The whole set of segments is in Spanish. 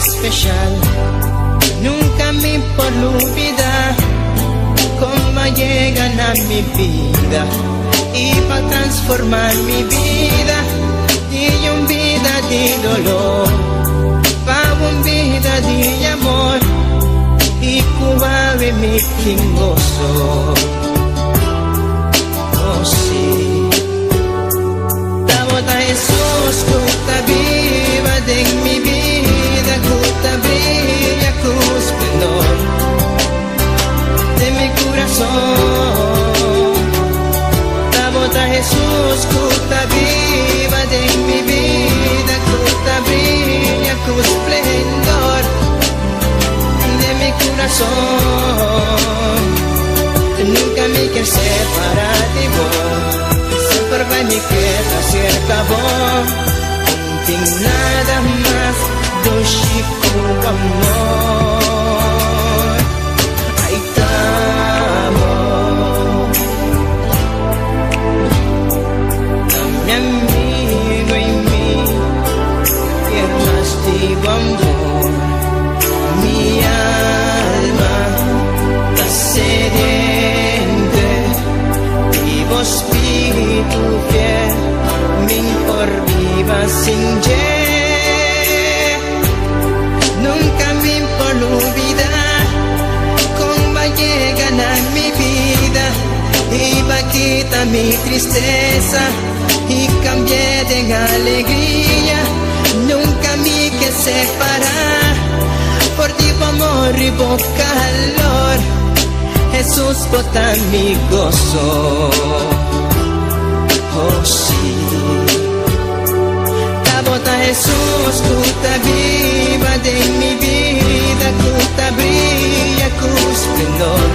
especial. Nunca me por olvidar cómo llegan a mi vida y para transformar mi vida de una vida de dolor para una vida de amor y cubre mi gozo. Oh sí, a Jesús, que viva de mi vida, que brilla con esplendor de mi corazón. A Jesús, que viva de mi vida, que brilla con esplendor de mi corazón. Nunca me quiero separar de vos, siempre vai me quedar cerca vos. Não tem nada mais do Chico amor. Aí estamos, meu amigo em mim, quero mais de amor. Minha alma tá sedenta e vos Espírito fiel, me por viva sin ye. Nunca me por olvidar cómo llegan a mi vida y va a quitar mi tristeza y cambié de alegría. Nunca me que separar por ti amor y por calor. Jesús bota mi gozo. Oh sí, bota Jesús, que viva de mi vida, que brilla con esplendor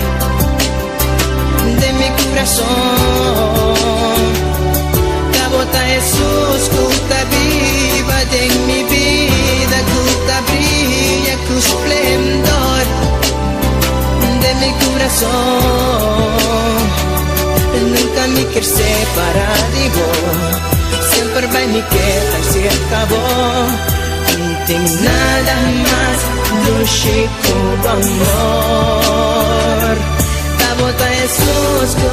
de mi corazón. Bota Jesús, que viva de mi vida, que brilla con esplendor de mi corazón. Nunca me quiero separar de vos, siempre vai me quedar cerca vos. Não tem nada mais do Chico amor. Bota Jesús, que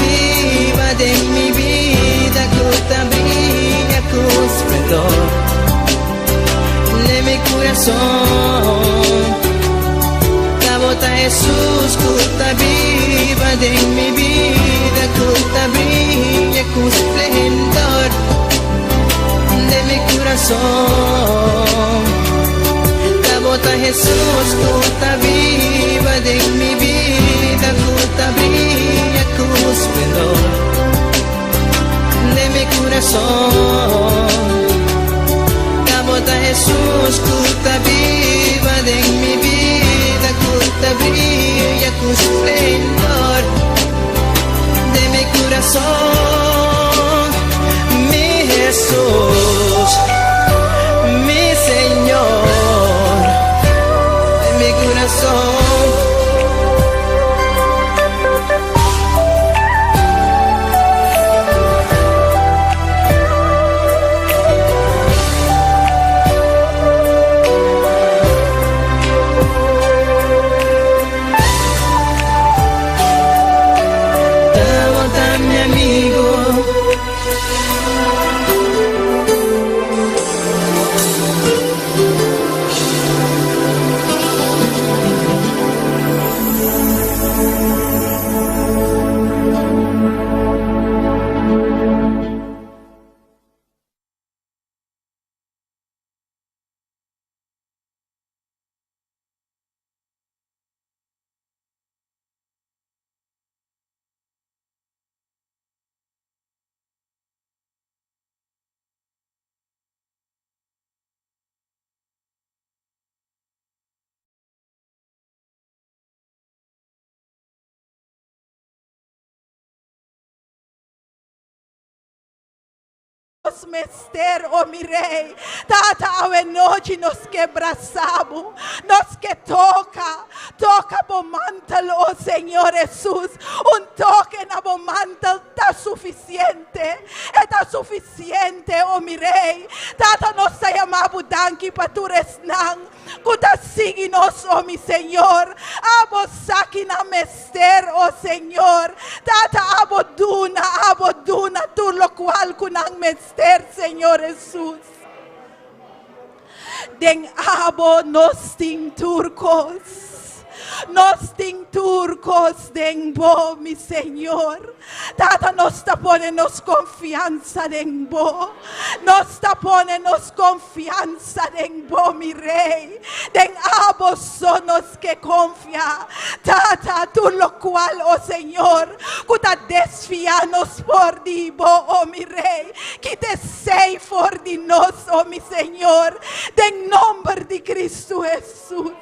viva de mi vida, que brilla con esplendor de mi corazón. Bota Jesús, que viva de mi vida, que brilla con esplendor de mi corazón. Bota Jesús, que viva de mi vida, que brilla con esplendor de mi corazón. Bota Jesús, que viva de mi vida, que brilla con esplendor de mi corazón. Mi Jesús, mi Señor, de mi corazón. Mi amigo nos mester, oh mi Rei. Tata, a noite nos quebraçamos, nos que toca o mantel, oh Senhor Jesus. Toque na bom mantel, está suficiente, oh mi Rei. Tata, nos chamamos danki para tu resnan, kuta sigue nos, oh mi Senhor. Abo saki na mester, oh Senhor. Tata, abo duna, tu lo qual kunang mester, Senhor Jesus. Den abo nos ting turcos. Nos ting turcos den bo, mi Senhor. Tata, nos tapone nos confianza den bo. Nos tapone nos confianza den bo, mi Rei. Den abo sonos que confia. Tata, tu lo cual, oh Senhor, kuta desfianos por di bo, oh mi Rei. Que te sei for di nos, oh mi Senhor. Den nombre de Cristo Jesus.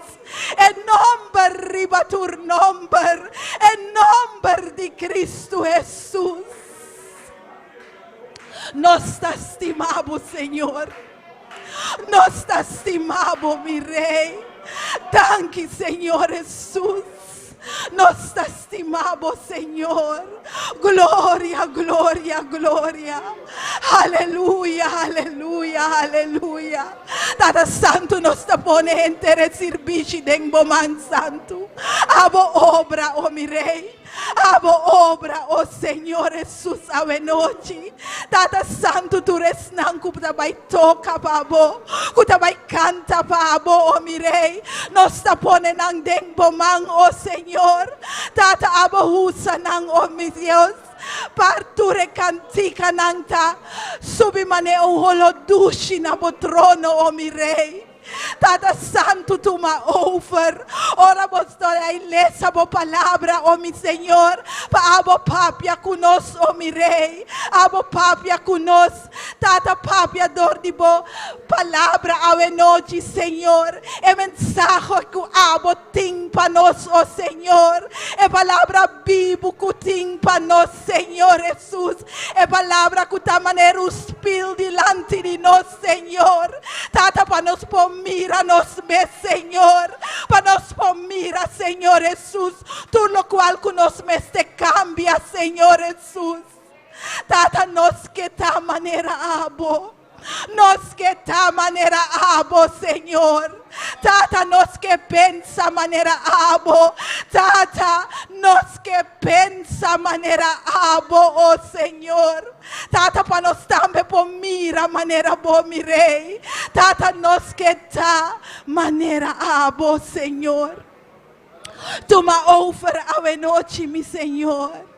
En nombre, riba tu nombre, en nombre de Cristo Jesús. Nos te estimamos, Señor. Nos te estimamos, mi Rey. Danke, Señor Jesús. Nos te estimamos, Señor. Gloria, gloria, gloria. Aleluya, aleluya, aleluya. Tata Santo, nos te pone entere servici den boman santo. Abo obra, oh mi Rei. Abo obra, oh Senhor Jesus, ave noite. Tata Santo, tu resnan kuta bai toca pabo, kuta bai canta pabo, oh mi Rei. Nos tapone nang deng bomang, oh Senhor. Tata abo husa nang, oh mi Deus. Parture cantica nanta, subi mane o holodushi na bo trono, oh mi Rei. Tata Santo, tu ma over. Ora bostore ilesa bo palabra, oh mi Senhor. Pa abo papia kunos, oh mi Rei. Abo papia kunos. Tata papia dor di bo palabra ave noite, Senhor. E mensaje ku abo ting panos, oh Senhor. E palabra bibu ku ting panos, Senhor Jesus. E palabra ku ta maneira spil dilante di nos, Senhor. Tata panos po míranos, me Señor, para nos mira, Señor Jesús, tú lo cual que nos me te cambia, Señor Jesús. Tata nos que ta manera abo. Nos que ta manera abo, Señor. Tata, nos que pensa manera abo. Tata, nos que pensa manera abo, oh Señor. Tata, pa nos tambe po mira manera bo, mi Rei. Tata, nos que ta manera abo, Señor. Tu ma over ave noche, mi Señor.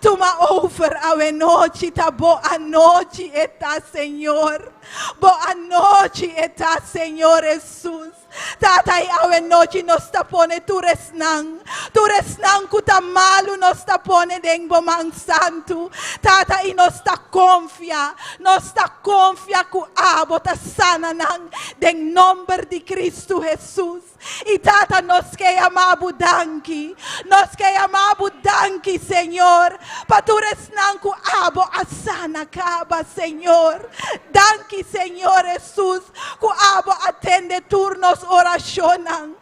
Tu ma over ave noite, ta boa noite eta, Senhor. Boa noite eta, Senhor Jesus. Tata, ave noite nos tapone tu resnan kuta malu nos tapone den bomang santo. Tata, e nos ta confia ku abo ta sana nang den nombre de Cristo Jesus. E tata, nos que amabu danki, Senhor, pa tu resnan ku abo asana kaba, Senhor. Danki, Senhor Jesus, ku abo atende turnos oracionan,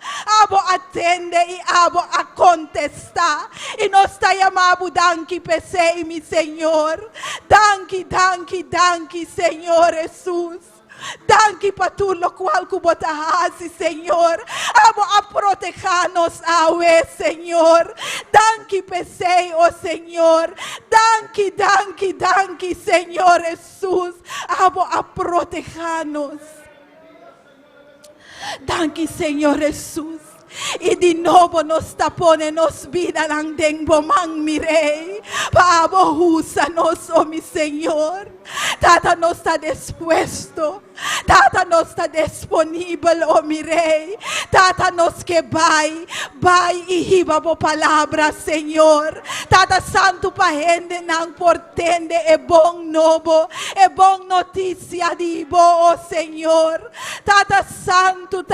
abo atende e abo a contestar. E nos ta amabu danki pesei, mi Senhor. Danki, Senhor Jesus. Danke pa tu lo qual kubotahasi, Senhor. Amo a protejanos awe, Senhor. Danke pesei, oh Senhor. Danke, Senhor Jesus. Amo a protejanos. Danke, Senhor Jesus. E de novo nos tapone, nos vida lang den bomang, mi Rei. Pa abo usa nos, oh mi Senhor. Tata, nos está dispuesto Tata, nós está disponível, oh mi rei. Tata, nós que vai e riba a palavra, Senhor. Tata, santo para gente não portende é bom novo, é bom notícia de bo, oh Senhor. Tata santo,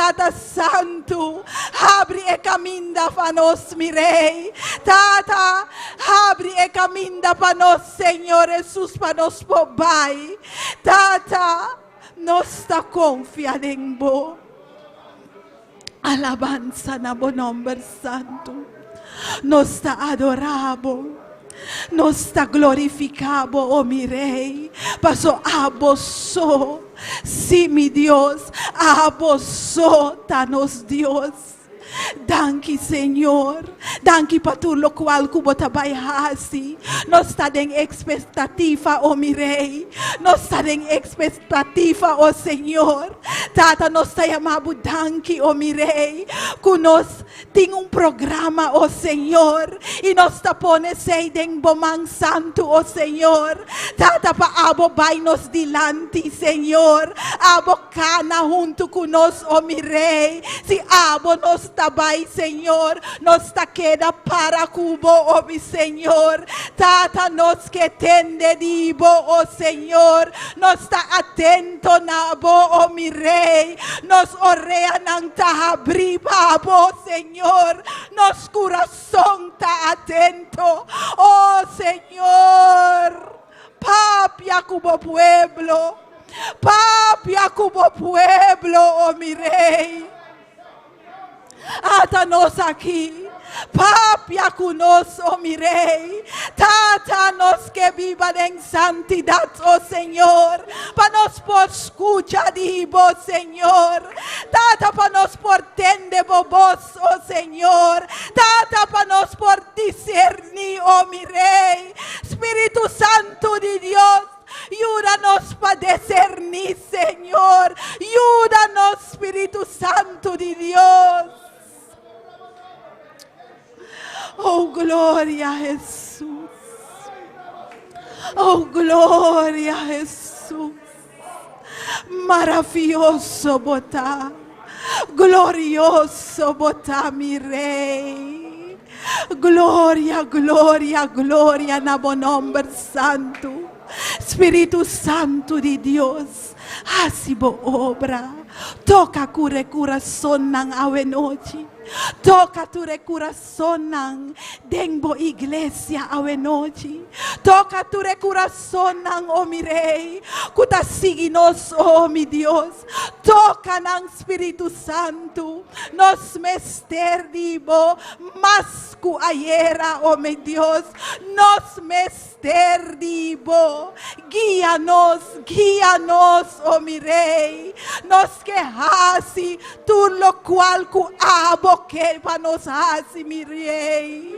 abre e caminha para nós, mi rei. Tata, abre e caminha para nós, Senhor Jesus, para nós pobai. Tata, nós está confiando em bo. Alabanza na bo nome santo. Nós está adorado. Nós está glorificado, oh mi rei. Paso aboso. Sí, mi Dios. Aboso, tanos Dios. Danke, Senhor. Danke para tudo lo qual kubo tabay hasi. Nós está em expectativa, oh mi rei. Nós está em expectativa, oh Senhor. Tata, nós está chamado danke, oh mi rei. Que nós tem programa, oh Senhor. E nós está pone sei den bomang santo, oh Senhor. Tata, pa abo bay nos dilante, Senhor. Abo cana junto com nós, oh mi rei. Si abo nos tabay, Senhor, nos ta queda para cubo, oh mi Senhor. Tata, nos que tende dibo, oh Senhor, nos ta atento nabo, oh mi rei. Nos orrea nang ta abri babo, Senhor. Nos corazón ta atento, oh Senhor. Papia cubo pueblo, papia cubo pueblo, oh mi rei. Ata-nos aqui, papia conosco, oh mi rei. Tata, nos que vivan en santidad, oh Senhor. Pa nos por escucha dibo, Senhor. Tata, pa nos por tende vos, oh Senhor. Tata, pa nos por discernir, oh mi rei. Espírito Santo de Dios, ayúdanos para discernir, Señor. Ayúdanos, Espíritu Santo de Dios. Oh, gloria a Jesús. Oh, gloria a Jesús. Maravilloso botá. Glorioso botá, mi rey. Gloria, gloria, gloria na bom nombre santo. Espírito Santo de Deus, hace bo obra. Toca cure coração ng awe noite. Toca tu coração ng dengbo iglesia awe noite. Toca tu coração ng o mi rei. Kuta siginos, oh mi Deus. Toca ng Espírito Santo. Nos mester dibo. Masku ayera, oh mi Deus. Nos mester dibo. Guíanos, oh mi rei. Nos que hasi tu lo cual ku abo que para nos hasi, mi rei.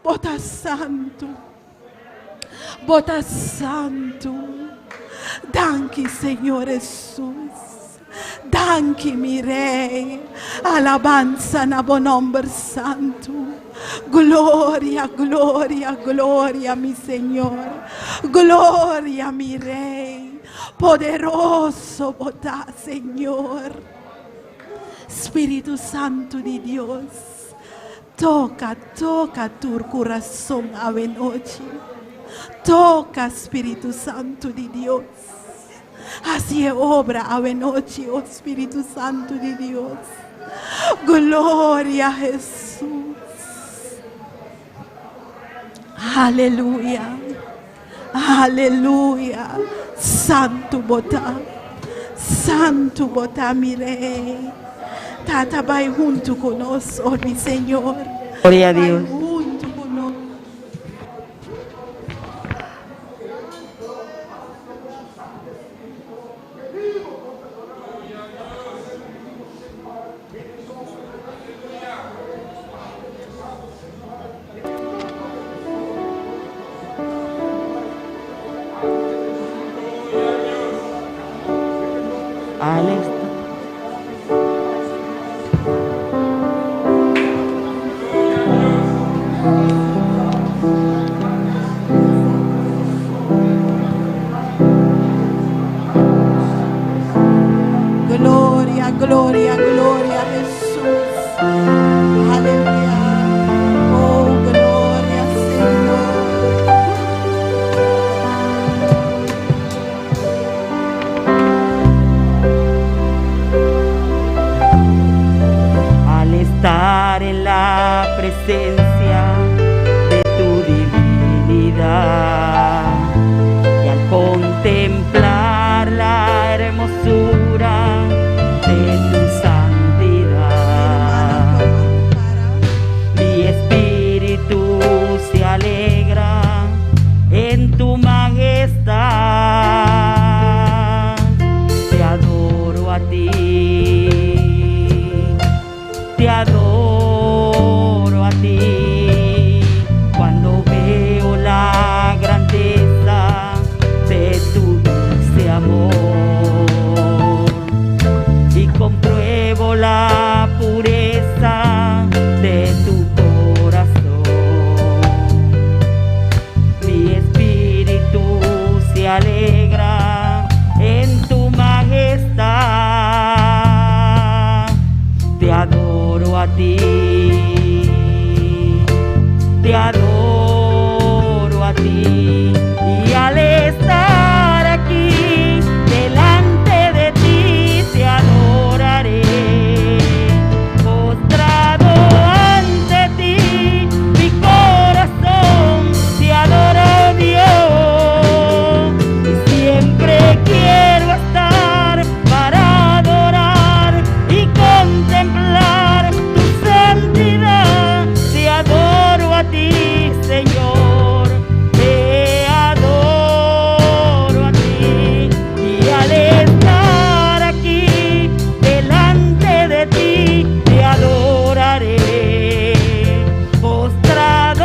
Bota santo. Bota santo. Danke, Senhor Jesus. Danke, mi rei. Alabanza na bom nombre santo. Gloria, gloria, gloria, mi Señor. Gloria, mi Rey. Poderoso botá, Señor. Espíritu Santo de Dios. Toca, toca tu corazón a noche. Toca, Espíritu Santo de Dios. Así es obra a noche, oh Espíritu Santo de Dios. Gloria a Jesús. Aleluya. Aleluya. Santo botá. Santo botá, mi rey. Tata, vai junto conosco, oh, mi Señor. Gloria a Dios. Vai junto conosco. Alex. Gloria, gloria, gloria a Jesús. Aleluya. Oh, gloria, Señor. Al estar en la presencia de tu divinidad y al contemplar la hermosura de tu santidad, mi espíritu se alegra en tu majestad. Te adoro a ti. Te adoro a ti cuando veo la grandeza de tu dulce amor y compruebo la pureza de tu corazón. Mi espíritu se alegra en tu majestad. Te adoro a ti, te adoro a ti, y al estar aquí delante de ti te adoraré, postrado ante ti, mi corazón te adora, Dios, y siempre quiero estar para adorar y contemplar tu santidad. Te adoro a ti, Señor, te adoro a ti, y al estar aquí delante de ti te adoraré, postrado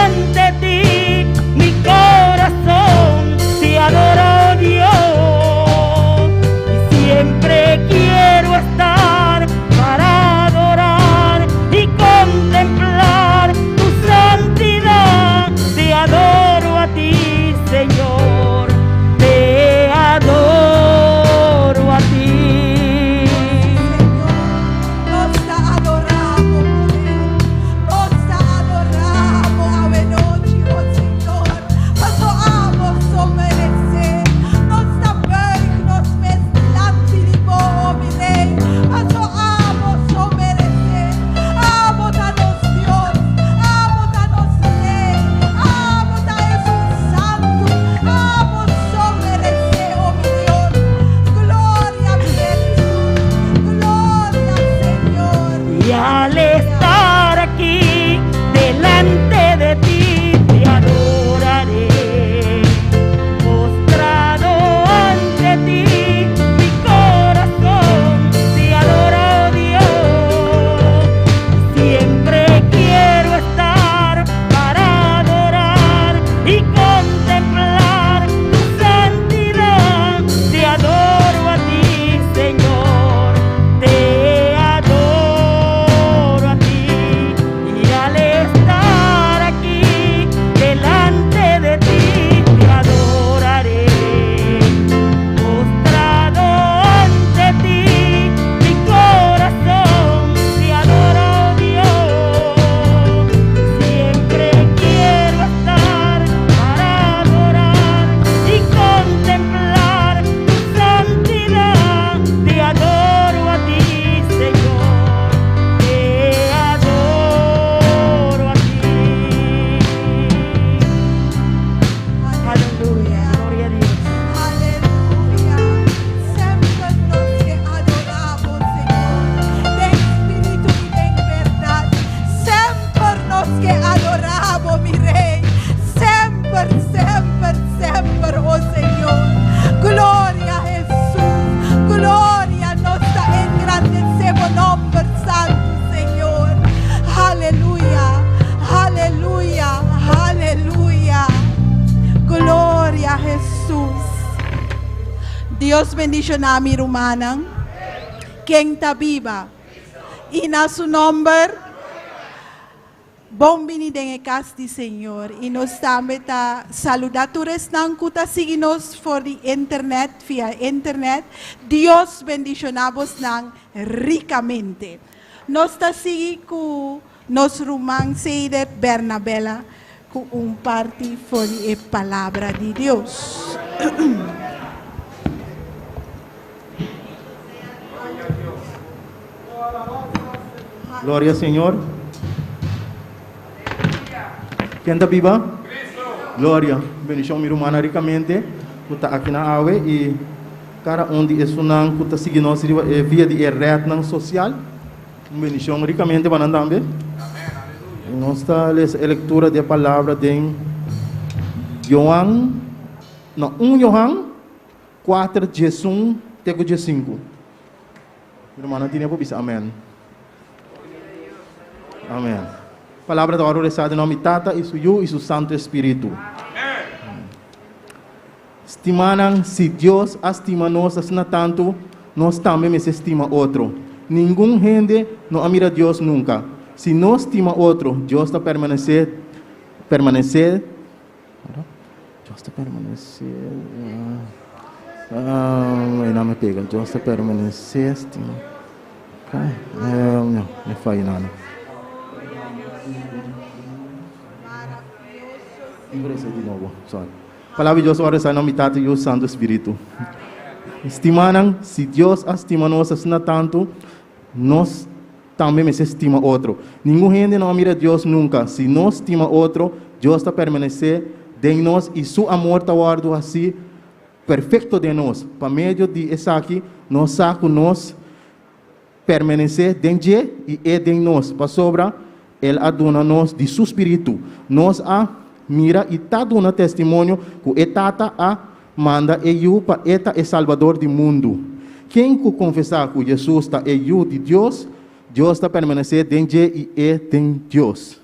ante ti, mi corazón te adora, Dios, y siempre quiero estar para adorar y contemplar tu santidad. Te adoro a ti, Señor, te adoro a ti. Nos adoramos, nos adoramos a noite, oh Senhor. Nós amamos o merecer. Nós também nos mesmos de bom, Rei. Nós amamos o merecer. Amo da nos Deus, amo da nos Rei, amo da Jesus Santo, amo o merecer, oh meu Deus. Glória a Jesus, glória Senhor. Y al estar aquí delante de ti te adoraré, postrado ante ti, mi corazón te adora, Dios, siempre quiero estar para adorar y contemplar tu santidad. Te adoro a ti, Señor, te adoro a ti, y al estar aquí delante de ti te adoraré, postrado ante ti, mi corazón te adora, Dios, siempre quiero estar para adorar y contemplar tu santidad. Te adoro a ti, Señor, te adoro a ti. Aleluya, gloria a Dios. Aleluya, sempre nos que adoramos, Senhor, de espírito e de verdade. Sempre nos que adoramos, mi Rei. Sempre, sempre, sempre, oh Senhor. Glória a Jesus, glória, nós engrandecemos o nome santo, Senhor. Aleluya, aleluya, aleluya. Gloria a Jesús. Dios bendice namin rumanang. Quem está viva. Y na su nombre Bombini den kasti Señor. Y nos también saludaturas nan kuta siginos for the internet, via internet. Dios bendicionamos nan ricamente. Nos ta sigi ku nos rumang seider Bernabela ku party for the palabra de Dios. Gloria al Señor. ¿Quién está viva? Gloria. Bendición mi hermana ricamente. Está aquí na ave y cada onde es una que está siguiendo via de red social. Bendición ricamente para andar. Nós está a lectura de palavra de João, não, 1 João 4, 1, até 5. Irmã, tinha para dizer amém. Amém. Palavra da hora rezada em nome Tata e Suyu e su Santo Espírito. Estimaram se Deus estima nós assim tanto, nós também nos estima outro. Nenhum gente não admira Deus nunca. Se nós estima outro, Deus está permanecer. Deus está permanecer. Não me pega. Deus está permanecer. Estima. Não, não faz nada. De novo, sorry. Palavra de Deus, ora sai na mitad e o Santo Espírito. Estimaram, se Deus estima nós assim tanto, nós também nos estima outro. Nenhum gente não mira Deus nunca. Se nós estima outro, Deus está permanecer de nós e seu amor está guardado assim perfeito de nós. Para meio de isso aqui, nós saco nós permanecer dentro e é de nós. Para sobra, Ele aduna nós de seu Espírito. Nós mira e está dando testemunho que etata manda eu para eta é Salvador do mundo. Quem que confessar que Jesus está eu de Deus, Deus está permanecer dentro e é de Deus.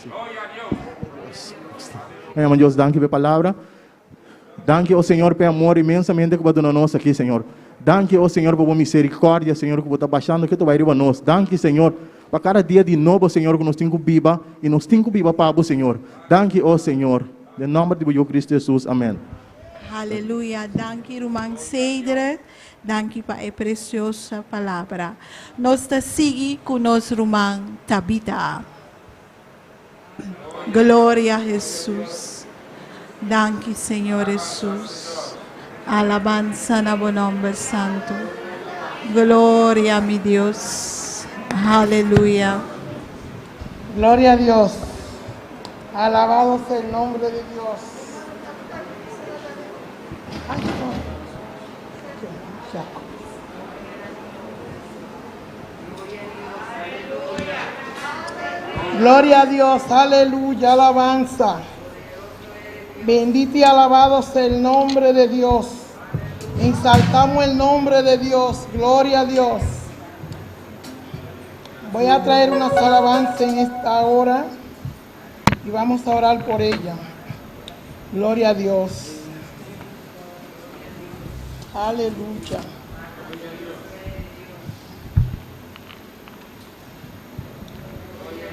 Glória a Deus. Deus, danke pela palavra. Danke ao Senhor pelo amor imensamente que vai dar nós aqui, Senhor. Danke ao Senhor por misericórdia, Senhor, que está baixando que tu vai ir a nós. Danke, Senhor. Para cada dia de novo, Senhor, que nós temos viva e nós temos viva para o Senhor. Danke, oh Senhor. Em nome de Cristo Jesus. Amém. Aleluia. Danke, irmão Cedra. Danke para a preciosa palavra. Nós está seguindo com nosso irmão Tabita. Glória a Jesus. Danke, Senhor Jesus. Alabanza na bom nome santo. Glória a mi Deus. Aleluya. Gloria a Dios. Alabado sea el nombre de Dios. Ay, no. Gloria a Dios. Aleluya. Alabanza. Bendito y alabado sea el nombre de Dios. Exaltamos el nombre de Dios. Gloria a Dios. Voy a traer unas alabanzas en esta hora y vamos a orar por ella. Gloria a Dios. Aleluya.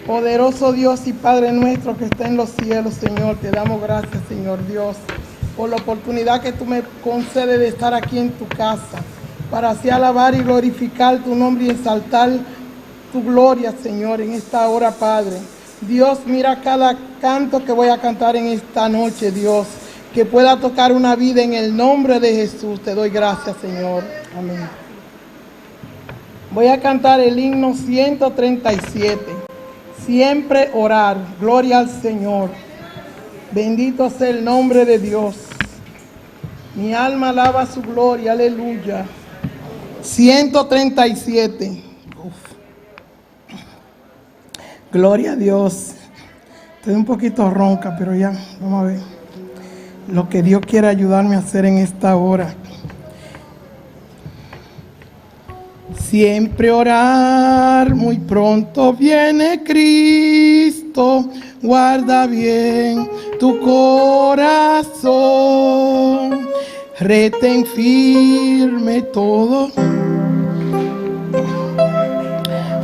Poderoso Dios y Padre nuestro que está en los cielos, Señor, te damos gracias, Señor Dios, por la oportunidad que tú me concedes de estar aquí en tu casa, para así alabar y glorificar tu nombre y exaltar tu gloria, Señor, en esta hora, Padre. Dios, mira cada canto que voy a cantar en esta noche, Dios, que pueda tocar una vida en el nombre de Jesús. Te doy gracias, Señor. Amén. Voy a cantar el himno 137. Siempre orar. Gloria al Señor. Bendito sea el nombre de Dios. Mi alma alaba su gloria. Aleluya. 137. Gloria a Dios. Estoy un poquito ronca, pero ya, vamos a ver lo que Dios quiere ayudarme a hacer en esta hora. Siempre orar, muy pronto viene Cristo. Guarda bien tu corazón. Retén firme todo.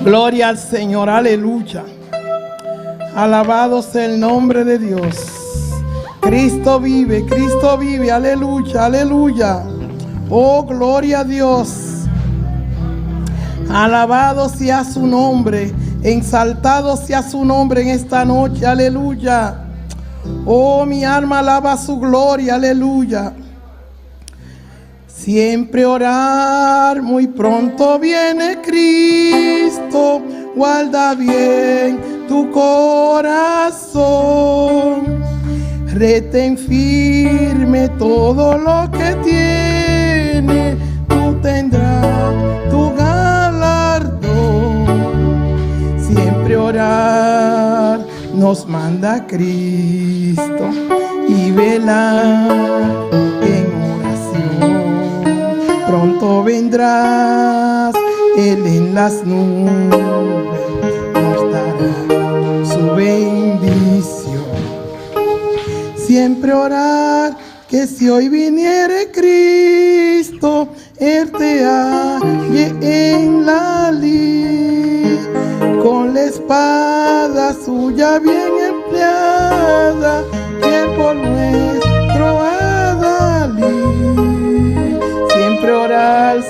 Gloria al Señor, aleluya. Alabado sea el nombre de Dios. Cristo vive, aleluya, aleluya. Oh, gloria a Dios. Alabado sea su nombre, exaltado sea su nombre en esta noche, aleluya. Oh, mi alma alaba su gloria, aleluya. Siempre orar, muy pronto viene Cristo, guarda bien tu corazón, retén firme todo lo que tiene, tú tendrás tu galardón. Siempre orar nos manda Cristo y velar en oración. Pronto vendrás, Él en las nubes nos dará su bendición. Siempre orar que si hoy viniere Cristo, Él te halle en la lid, con la espada suya bien empleada, que por nuestro adalid.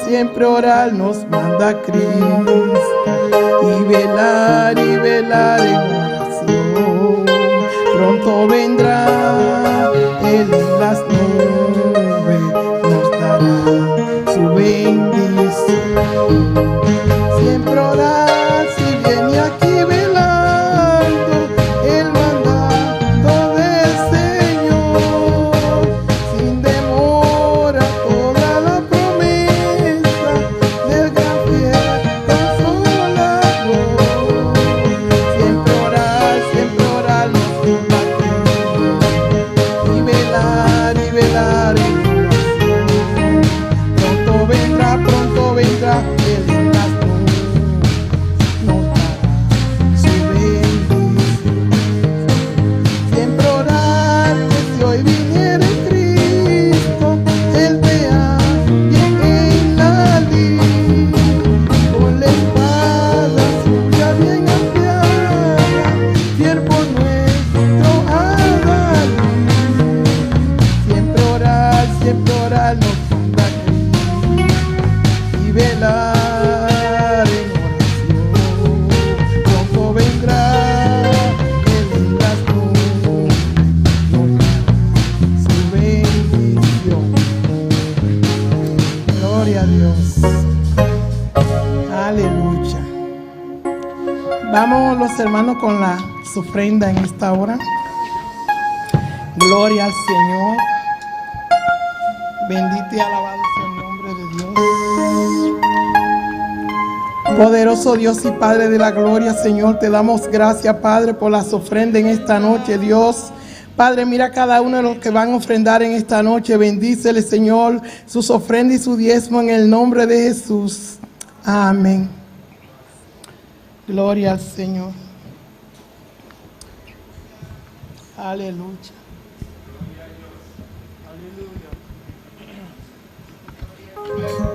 Siempre orar nos manda Cristo y velar en oración. Pronto vendrá Él en las nubes, nos dará su bendición. Siempre orar si viene aquí velando el mandato del Señor, sin demora toda la promesa del gran fiel consolador. Siempre orar nos manda Cristo y velar en oración. Pronto vendrá Él en las nubes, nos dará su bendición. Siempre orar que si hoy viniere Cristo, Él te halle en la lid, con la espada suya bien afiada, fiel por nuestro adalid. Siempre orar nos manda Cristo y velar en oración. Pronto vendrá Él en las nubes, nos dará su bendición. Gloria a Dios. Aleluya. Vamos los hermanos con la ofrenda en esta hora. Gloria al Señor. Bendito y alabado sea el nombre de Dios. Poderoso Dios y Padre de la gloria, Señor, te damos gracias, Padre, por las ofrendas en esta noche, Dios. Padre, mira a cada uno de los que van a ofrendar en esta noche. Bendícele, Señor, sus ofrendas y su diezmo en el nombre de Jesús. Amén. Gloria al Señor. Aleluya.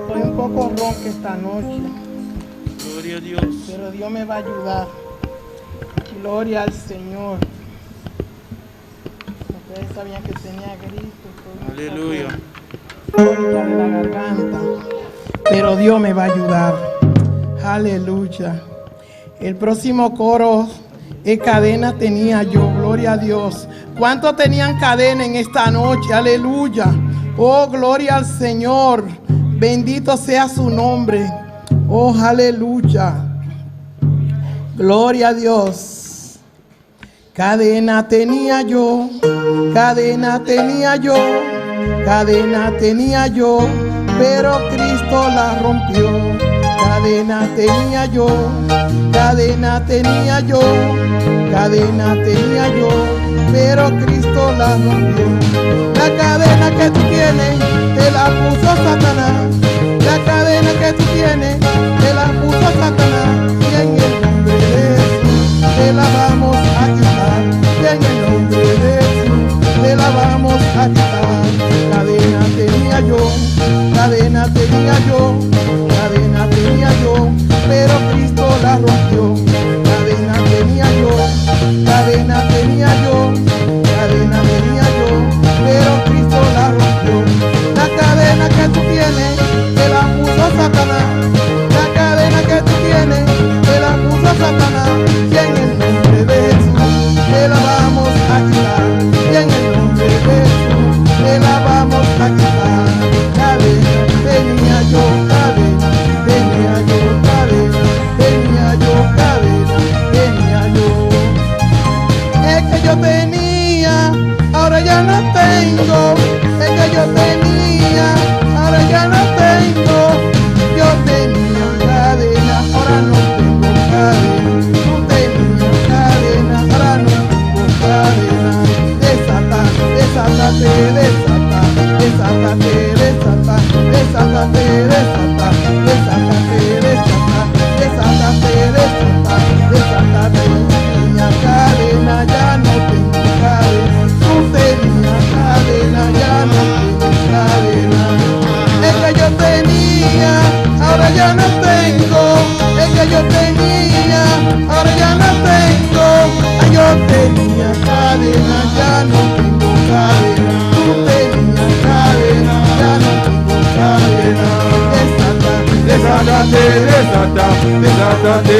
Estoy un poco ronca esta noche. Gloria a Dios. Pero Dios me va a ayudar. Gloria al Señor. Ustedes sabían que tenía grito. Aleluya. Gloria de la garganta. Pero Dios me va a ayudar. Aleluya. El próximo coro es cadena tenía yo. Gloria a Dios. ¿Cuántos tenían cadena en esta noche? Aleluya. Oh, gloria al Señor. Bendito sea su nombre. Oh, aleluya. Gloria a Dios. Cadena tenía yo, cadena tenía yo, cadena tenía yo, pero Cristo la rompió. Cadena tenía yo, cadena tenía yo, cadena tenía yo, pero Cristo la rompió. La cadena que tú tienes, te la puso Satanás. La cadena que tú tienes, te la puso Satanás. Y en el nombre de Jesús, te la vamos a quitar. Y en el nombre de Jesús, te la vamos a quitar. Cadena tenía yo, cadena tenía yo, cadena tenía yo, pero Cristo la rompió. Cadena tenía yo, cadena ya no tengo. El que yo tenía, ahora ya no tengo. Ay, yo tenía cadena, ya no tengo cadena. Tú tenías cadena, ya no tengo cadena. Desátate, desata, desátate,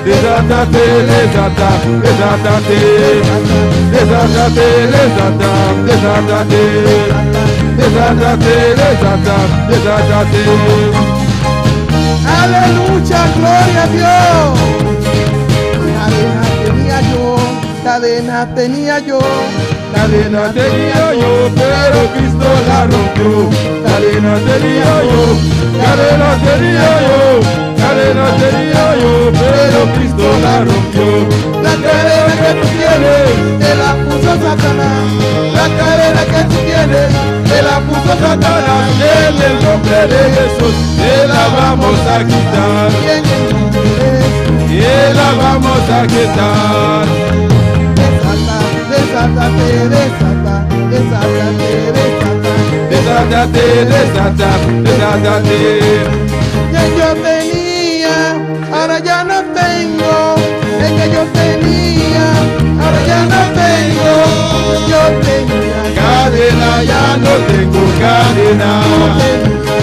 desátate, desata, desátate, desátate, desata, desátate, desátate, desata, desátate. Aleluya, gloria a Dios. Cadena tenía yo, cadena tenía yo. Cadena tenía yo, pero Cristo la rompió. Cadena tenía yo, cadena tenía yo, cadena tenía yo, pero Cristo la rompió. La cadena que tú tienes, te la puso Satanás. La cadena que tú tienes, te la puso Satanás. En el nombre de Jesús, te la vamos a quitar. Y en el nombre de Jesús, Te la vamos a quitar. desátate, desata, desátate, desata. Desátate, desata, desátate. Que yo tenía, ahora ya no tengo. El que yo tenía, ahora ya no tengo. Yo tenía Cadena, ya no tengo cadena.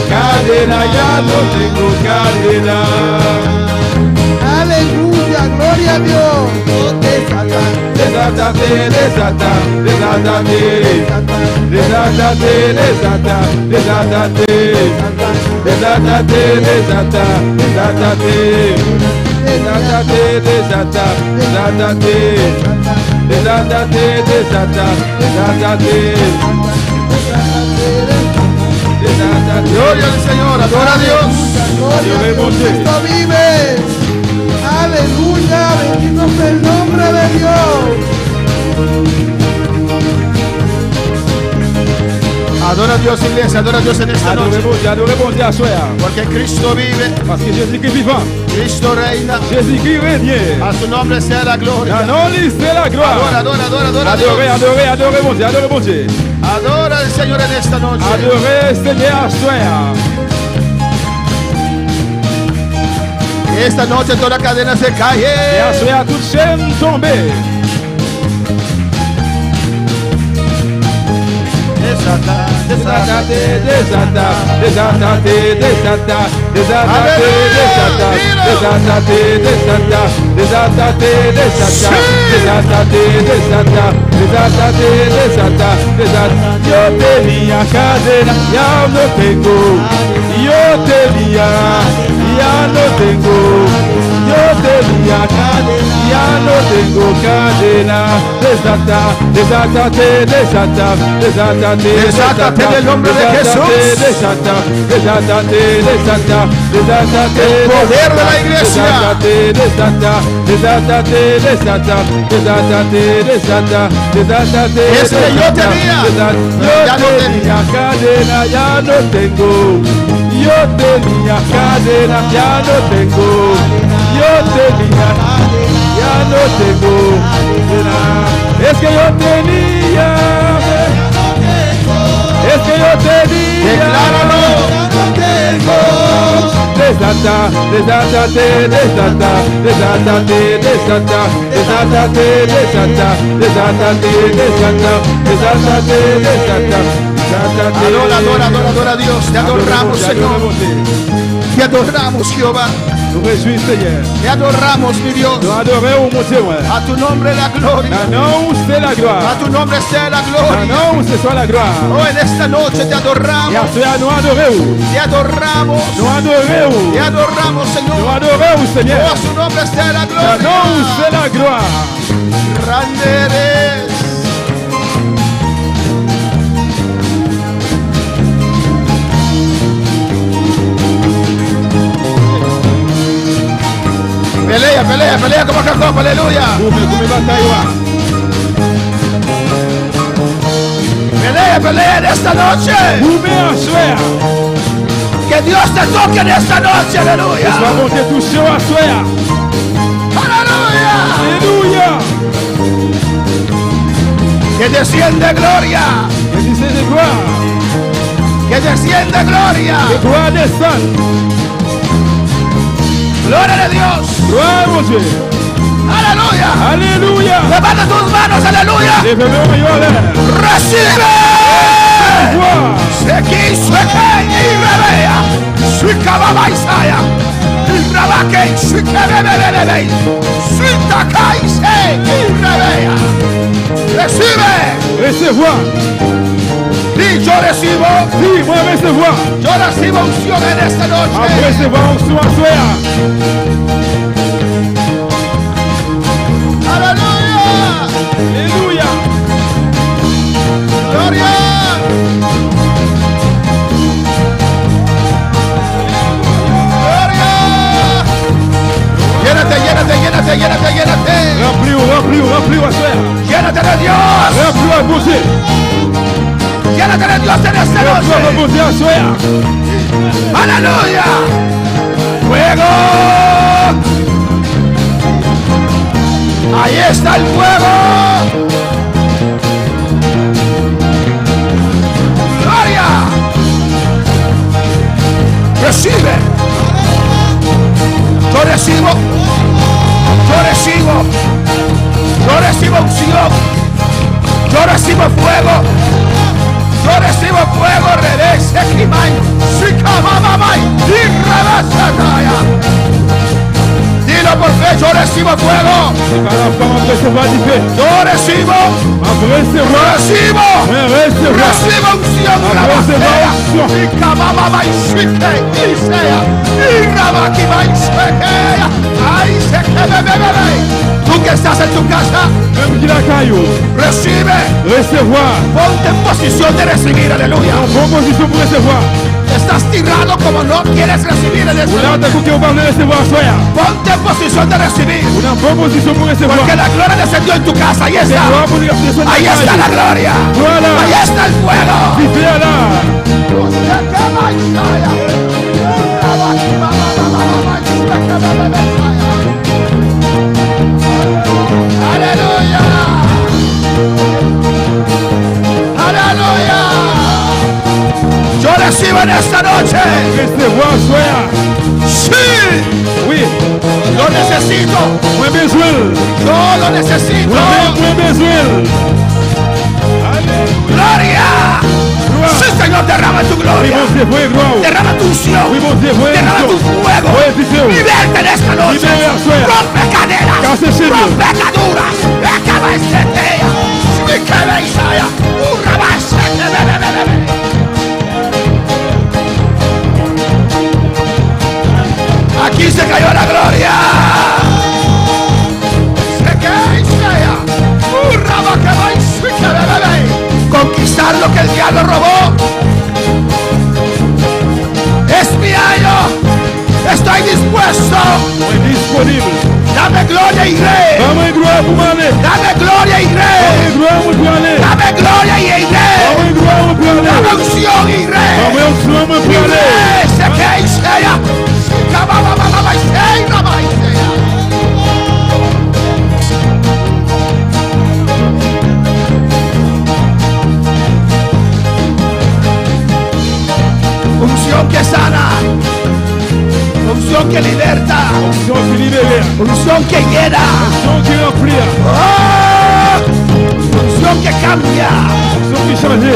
Cadena, ya no tengo cadena. aleluya, gloria a Dios. Desata, Desátate, desata, desátate. Desátate, desata, desátate. Desátate, desata, desátate. Desátate, desata, desátate. Desátate, desata, desátate. Desátate. Gloria al Señor, adora a Dios. gloria a Dios, Dios Cristo vive. Aleluya, bendito sea el nombre de Dios. Adora a Dios, iglesia, adora a Dios en esta noche. Adorez Dieu à soir. Porque Cristo vive, Parce que Jésus-Christ vivant, Cristo reina. Jésus-Christ règne. A su nombre sea la gloria. Non, c'est la Adora, gloire. adora, adora, adora a Dios. Adorez, adorez, adorez mon Dieu, adorez mon Dieu. Adora al Señor en esta noche. Adorez Seigneur à soir. Que esta noche toda cadena se Et à cae. soir, toute chaîne tombée. Desata, Desátate, desata, desátate, desata, desátate, desata, desátate, desata, desátate, desata, desátate, desata, desátate, desata, desata. Yo tenía cadena, ya no tengo. Yo tenía, ya no tengo. Yo tenía cadena, ya no tengo cadena. Desata, desátate, desata, desátate. Desátate en el nombre de Jesús. Desata, desátate, desata, desátate. El poder de la iglesia. Desátate, desata, desátate, desata, desátate, desata, desátate. Es que yo tenía, ya Yo no tenía cadena, ya no tengo. Yo tenía cadena, ya no tengo. Yo tenía, ya no tengo. Es que yo tenía. Es que yo tenía. Decláralo. Desata, desátate, desata, desátate, desata, desátate, desata, desátate, desata, desátate, desata, desátate. Adora, adora, adora, adora a Dios. Te adoramos, Señor. Te adoramos, Jehová. Nous réjouissons, Seigneur. Te adoramos, mi Dios. Nous adorons, mon Dieu. A tu nombre la gloria. Non, c'est la A gloire. tu nombre sea la gloria. Non, ce soit la gloire. Oh, en esta noche te Et à adoramos. cela, nous adorons. Te adoramos. Nous adorons. Te adoramos, Nous Señor. adorons, Oh, Seigneur. a su nombre sea la Non, gloria. c'est la gloire. Grande eres. Pelea, pelea, pelea como Jacob, aleluya. Come bataille. Pelea, pelea en esta noche. Come à soir. Que Dios te toque en esta noche, Sois aleluya. bon Dieu touché à soir. Aleluya. Alléluia. Que desciende gloria. Que tu sais de gloire. Que desciende gloria. Que gloire descende. de Dios. Gloire à mon Dieu. Aleluya. Alléluia. Levanta tus manos, aleluya. Lève-moi en maillot à l'air. Recibe. Gloire. Seki, sueke, y rebea. Suikababa Isaya. Y rabake, suikebebebebe. Suitakai, se, y rebea. Recibe. Recevoir. Di, yo recibo. Si, moi recevoir. Yo recibo unción en esta À noche. recevoir onction à soi. Aleluya. Alléluia. Gloria. Gloria. Llénate, llénate, llénate, llénate, llénate. Remplis-vous à soi. Llénate de Dios. Remplis-vous à bouger. Llénate de Dios en esta Remplis-vous à noche. bouger à soi. Aleluya. Fuego. Ahí está el fuego. Gloria. Recibe. Yo recibo. Yo recibo. Yo recibo unción. Yo recibo fuego. Yo recibo fuego. Revés. Ekimai. Shikamamamai. Y rebasataya. Dilo por fe. Yo recibo fuego. Par la femme à recevoir du feu. Yo recibo. À recevoir. Recibo. Ouais, recevoir. Recibo unción. Recevoir unción. Y kamamamai. Shike. Isea. Y rabakimai. Shekeya. Ay, sekebebebebe. Tú que estás en tu casa. Même qui la caillou. Recibe. Recevoir. Ponte en posición de recibir. Aleluya. En proposition pour recevoir. Estás tirado como no quieres recibir el Là, Espíritu. t'as coupé au parler de recevoir à soi. Ponte en posición de recibir. On a en proposition pour recevoir. Porque la gloria descendió en tu casa. Ahí está. Gloire pour l'exercice de Ahí está la gloria. Voilà. Ahí está el fuego. Qui fait là. Aleluya. Aleluya. Yo recibo en esta noche. Recevoir à soi. Sí. Oui. Lo necesito. Moins besoin. Yo lo necesito. Moins besoin. Gloria. Sí, Señor, derrama tu Oui, gloria. mon Dieu, oui, gloire. Derrama tu unción. Oui, mon Dieu, oui, Derrama tu fuego. Oui, tu fais. Liberte en esta noche. Libera, suena. Rompe cadenas. Case cedro. Rompe ataduras. Acaba estetea. Shikebe Isaya. Urraba shekebebebebe. Aquí se cayó la gloria. Shekebe Isaya. Urraba keba shekebebebe. Conquistar lo que el diablo robó. Es mi año. Estoy dispuesto. Moins disponible. Dame gloria y rey. Dame gloire pour m'aller. Dame gloria y rey. Dame gloire pour aller. Dame gloria y rey. Dame gloire pour Dame aller. unción y rey. Dame onction pour Y aller. rey se que Isaya. Shikababababa Isaya, Raba Isaya. Unción que sana. Unción que liberta. Onction qui libère. Unción que llena. Onction qui remplit. ¡Oh! Unción que cambia. Onction qui change.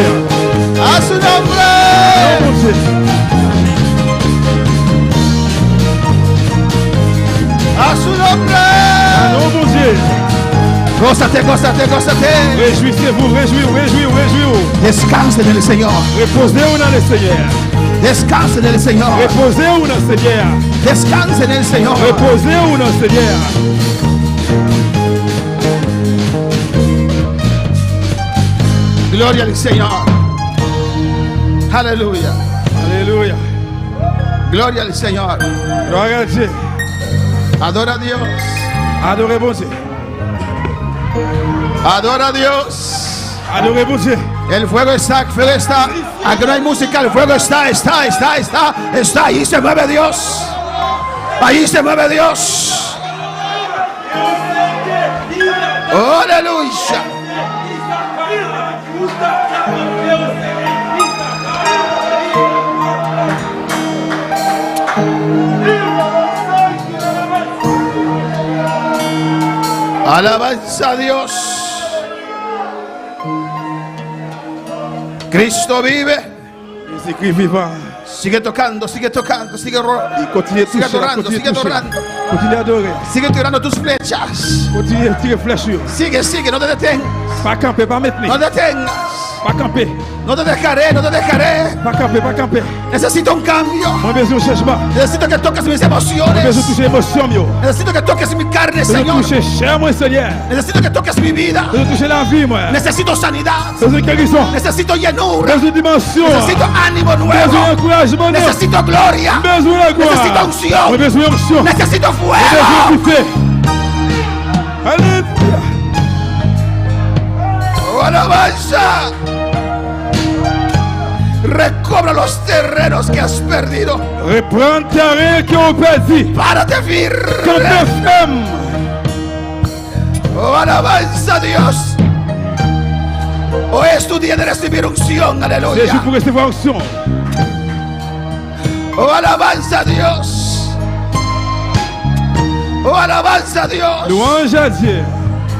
A su nombre. Oh, mon Dieu. A su nombre. Oh, mon Dieu. Gózate, gózate, gózate. Réjouissez-vous, réjouissez-vous. Descanse en el Señor. Reposez-vous dans le Seigneur. Descanse en el Señor. Reposez-vous dans le Seigneur. Descanse en el Señor. Reposez-vous dans le Seigneur. Gloria al Señor. Aleluya. Alléluia. Gloria al Señor. Gloire à Dieu. Adora a Dios. Adorez bon Dieu. Adora a Dios. Adorez bon Dieu. El fuego está, Aunque no hay música, el fuego está. Ahí se mueve Dios. Ahí se mueve Dios. Aleluya. Alabanza a Dios. Cristo vive. Jésus-Christ vivant. Sigue tocando, sigue tocando, sigue Il continue à sigue toucher, adorando, continue sigue à toucher. adorando. Continue à adorer. Sigue tirando tus flechas. Continue à tirer flèche. Sigue, sigue, no te detengas. Pas camper, pas mettre. No te detengas. Pas camper. No te dejaré, no te dejaré. Pas camper, pas camper. Necesito un cambio. Moi besoin de changement. Necesito que toques mis Moi emociones. besoin de toucher émotion mio. Necesito que toques mi carne, Besoin de Señor. toucher chair moi Seigneur. Necesito que toques mi vida. Besoin de toucher la vie moi. Necesito sanidad. Besoin de guérison. Necesito llenura. Besoin de dimension. Necesito ánimo Besoin nuevo. d'encouragement. Necesito gloria. Besoin de gloire. Necesito unción. Moi besoin d'onction. Necesito Besoin fuego. de feu. Alléluia. Oh, alabanza. Recobra los terrenos que has perdido. Reprends terrain qui ont perdu. Párate firme. Camper ferme. Oh, alabanza a Dios. Hoy es tu día de recibir unción. C'est juste Aleluya. pour recevoir onction. Oh, alabanza a Dios. Oh, alabanza a Dios. Louange à Dieu.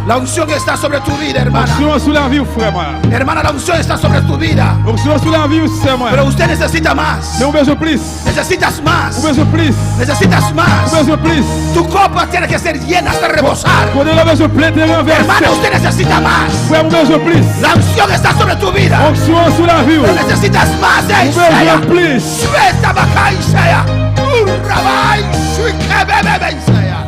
La unción está sobre tu vida, hermana. Onction sur la vie, frère moi. Hermana, la unción está sobre tu vida. Onction sur la vie, c'est moi. Pero usted necesita más. Mais on besoin plus. Necesitas más. On besoin plus. Necesitas On más. besoin plus. Tu copa tiene que ser llena hasta rebosar. On a besoin plein de renverser. Hermana, usted necesita más. Frère, on besoin plus. La unción está sobre tu vida. Onction sur la vie. Pero necesitas más. On besoin plus. Suelta baja Isaiah. Urrabai, suikebebe Isaiah.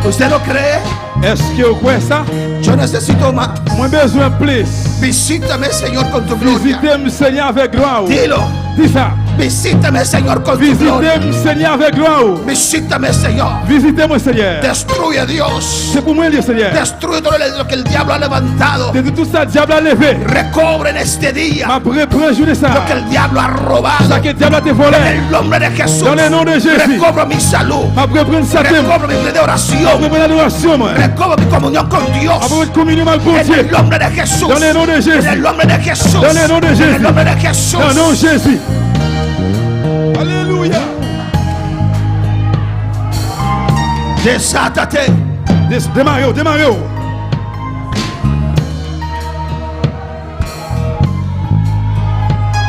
¿Usted lo cree? Est-ce que vous croyez ça? Yo necesito más. Moi besoin plus. Visítame, Señor, con tu gloria. Visitez-moi, Seigneur, avec gloire. Dilo. Dis ça. Visítame, Señor, con tu gloria. Visitez-moi, Seigneur, avec gloire. Visítame, Señor. Visitez-moi, Seigneur. Destruye, Dios. C'est pour moi, Dieu, Seigneur. Destruye todo lo que el diablo ha levantado. De tout ça, diable a levé. Recobre en este día Ma prends journée ça. lo que el diablo ha robado. Ça que le diable a te En volé. el nombre de Jesús. Dans le nom de Jésus. Recobro mi salud. Ma prends ça. Recobro mi vida de Ma oración. prends l'adoration, moi. Recobro mi comunión con Dios. Ma prends communion avec bon En Dieu. el nombre de Jesús. Dans le nom de En Jésus. el nombre de Jesús. Dans le nom de En Jésus. el nombre de Jesús. Dans le nom de Jésus. Alléluia. Desátate. Démarrez, démarrez.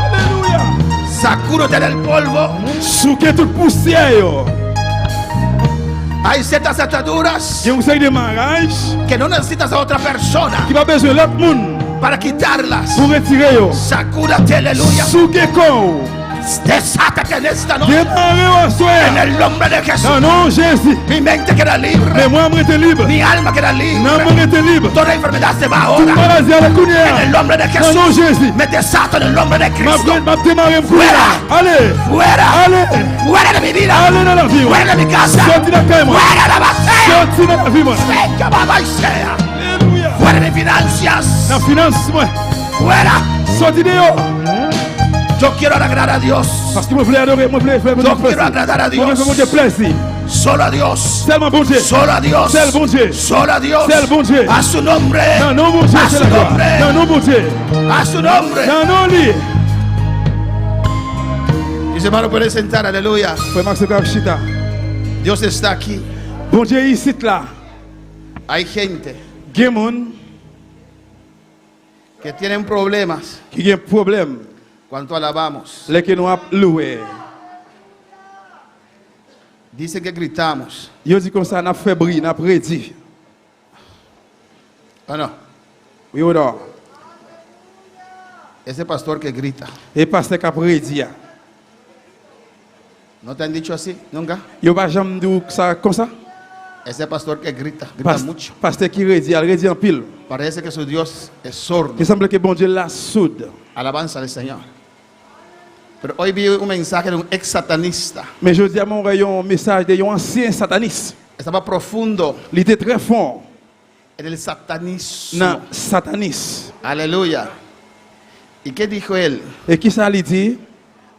Alléluia. Sacúdete del polvo. Souquez toute poussière. Yo. Hay ciertas ataduras Il y a une série de mariages que no necesitas a otra persona qui va besoin de l'autre monde para quitarlas. pour retirer. Yo. Sacúdate, aleluya. Souquez corps. Desátate en esta noche. Démarrez au En soir. el nombre de Jesús. Dans le nom de Jésus. Mi mente queda libre. Mais moi, je suis libre. Mi alma queda Non, libre. moi, je suis libre. Toda enfermedad se va Toute ahora. maladie à la En el counière. nombre de Dans le nom de Jesús. Jésus. Me desato en el nombre de Ma Cristo. démarrer Fuera. Allez. Fuera. Allez. Fuera de mi vida. Allez dans la vie. Fuera de mi casa. Sorti de la caille, moi. Fuera de la vacía. Sorti de la vie, moi. Venga, mamá y sea. Alléluia. Fuera de finanzas. La finance, moi. Fuera. Sorti de yo. Yo quiero agradar a Dios. Parce que moi, je voulais adorer, moi, je voulais faire mon Yo Dieu quiero agradar a plaisir. Moi, je veux mon Dios. Dieu plaisir. Solo a Dios. Seulement bon Dieu. Solo a Dios. C'est le bon Dieu. Solo a Dios. C'est le bon Dieu. A su nombre. Non, non, bon Dieu, A c'est su la gloire. nombre. Non, non, bon Dieu. A su nombre. Non, non, lui. Mis hermanos, pueden sentar, aleluya. Frère Max Kapchita. Dios está aquí. Bon Dieu, ici, là. Hay gente Gemon, que tienen problemas qui a un problème. cuando alabamos. Les que nous avons loué. Dicen que gritamos. Yo dit comme ça, n'a fait bruit, n'a prédit. Ah, no. Oui ou non? Ese pastor que grita. Et pasteur qui a prédit. ¿No te han dicho así? ¿Nunca? Yo pas jamais dit ça comme ça. Ese pastor que grita mucho. Pasteur qui redit, il redit en pile. Parece que su Dios es sordo. Il semble que bon Dieu la soude. Alabanza al Señor. Pero hoy vi un mensaje de un ex satanista. Mais je dis à mon rayon un message de un ancien sataniste. Estaba profundo Il était très fort en el satanismo. dans satanisme. Aleluya. ¿Y qué dijo él? Et qui ça lui dit?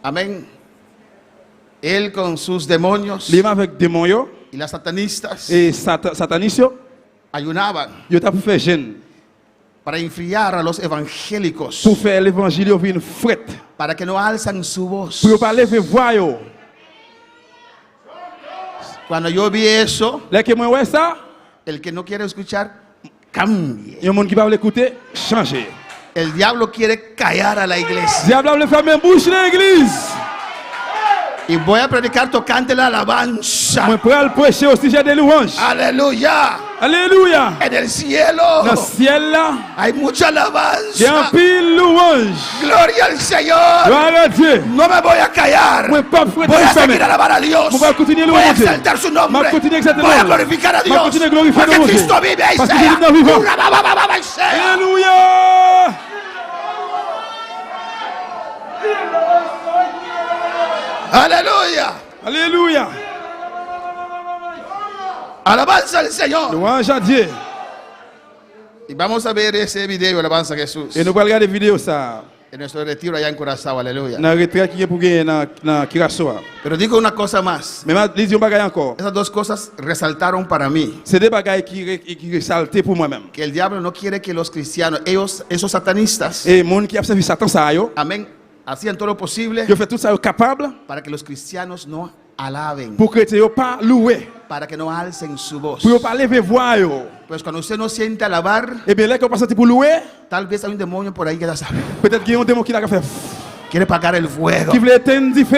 Amén. Él con sus demonios Lui avec démon yo y las satanistas et satanistes yo, ayunaban yo t'a fait jeune para enfriar a los evangélicos, pour faire l'évangile yo vinn fret. para que no alzan su voz. Pour pas lever voix yo. Cuando yo vi eso, Là que moi ouais ça, El que no quiere escuchar, cambie. Il y a un monde qui va l'écouter, changer. El diablo quiere callar a la iglesia. Diable a fermer bouche l'église. Y voy a predicar tocante la alabanza. Moi prends le prêcher au sujet des louanges. Aleluya. Alléluia. En el cielo Dans le ciel là, hay mucha il y a un alabanza. pile louange. Gloria al Señor. Gloire à Dieu. No me voy a callar. Moi pas Voy a seguir a alabar a Dios. On va continuer Voy a louange. exaltar su nombre. Va continuer exalter Voy a nombre. glorificar a Va Dios. continuer glorifier Porque nombre. Cristo vive ahí Parce que sea. Jésus est vivant. Sea. Alléluia. Aleluya. Alléluia. Alabanza al Señor. Louange à Dieu. Y vamos a ver ese video, alabanza a Jesús. Et nous allons regarder vidéo ça. En nuestro retiro allá en Curazao, aleluya. Dans la retraite qui est pour gagner dans Kirasoa. Pero digo una cosa más. Mais je dis un bagage encore. Esas dos cosas resaltaron para mí. C'est des bagages qui ressaltent pour moi-même. Que el diablo no quiere que los cristianos, esos satanistas, Et monde qui a servi Satan ça yo, amén, hacían todo lo posible yo fait tout ça yo capable para que los cristianos no alaben, pour que chrétien yo pas louer, para que no alcen su voz. pour yo pas lever voix yo. Pues cuando usted no siente alabar, Et bien là qu'on passe pour louer, tal vez hay un demonio por ahí que ya sabe, peut-être qu'il y a un démon qui l'a fait, quiere pagar el fuego. qui veut éteindre du feu.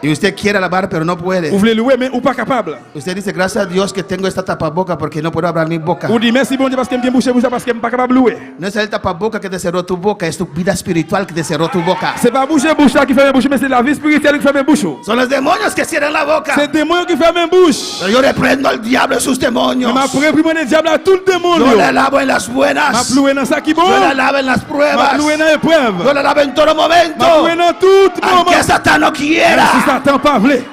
Y usted quiere alabar, pero no Vous puede. voulez louer mais ou pas capable. Usted dice, gracias a Dios que tengo esta tapaboca porque no puedo abrir mi boca. Ou dit merci bon Dieu parce que me bien bouché parce que me pas capable louer. No es el tapaboca que te cerró tu boca, es tu vida espiritual que te cerró tu boca. C'est pas boucher bouche là qui fait bouche mais c'est la vie spirituelle qui fait mes bouches. Son los demonios que cierran la boca. C'est démon qui fait mes bouches. Pero yo reprendo al diablo y sus demonios. Mais m'a préprimé le diable à tout le démon. Yo le alabo en las M'a buenas. loué dans ça qui bon. Yo le alabo en las M'a pruebas. loué dans l'épreuve. Yo le alabo en todo M'a momento. loué dans tout moment. Aunque Satán no Même si quiera. Satan pas voulait.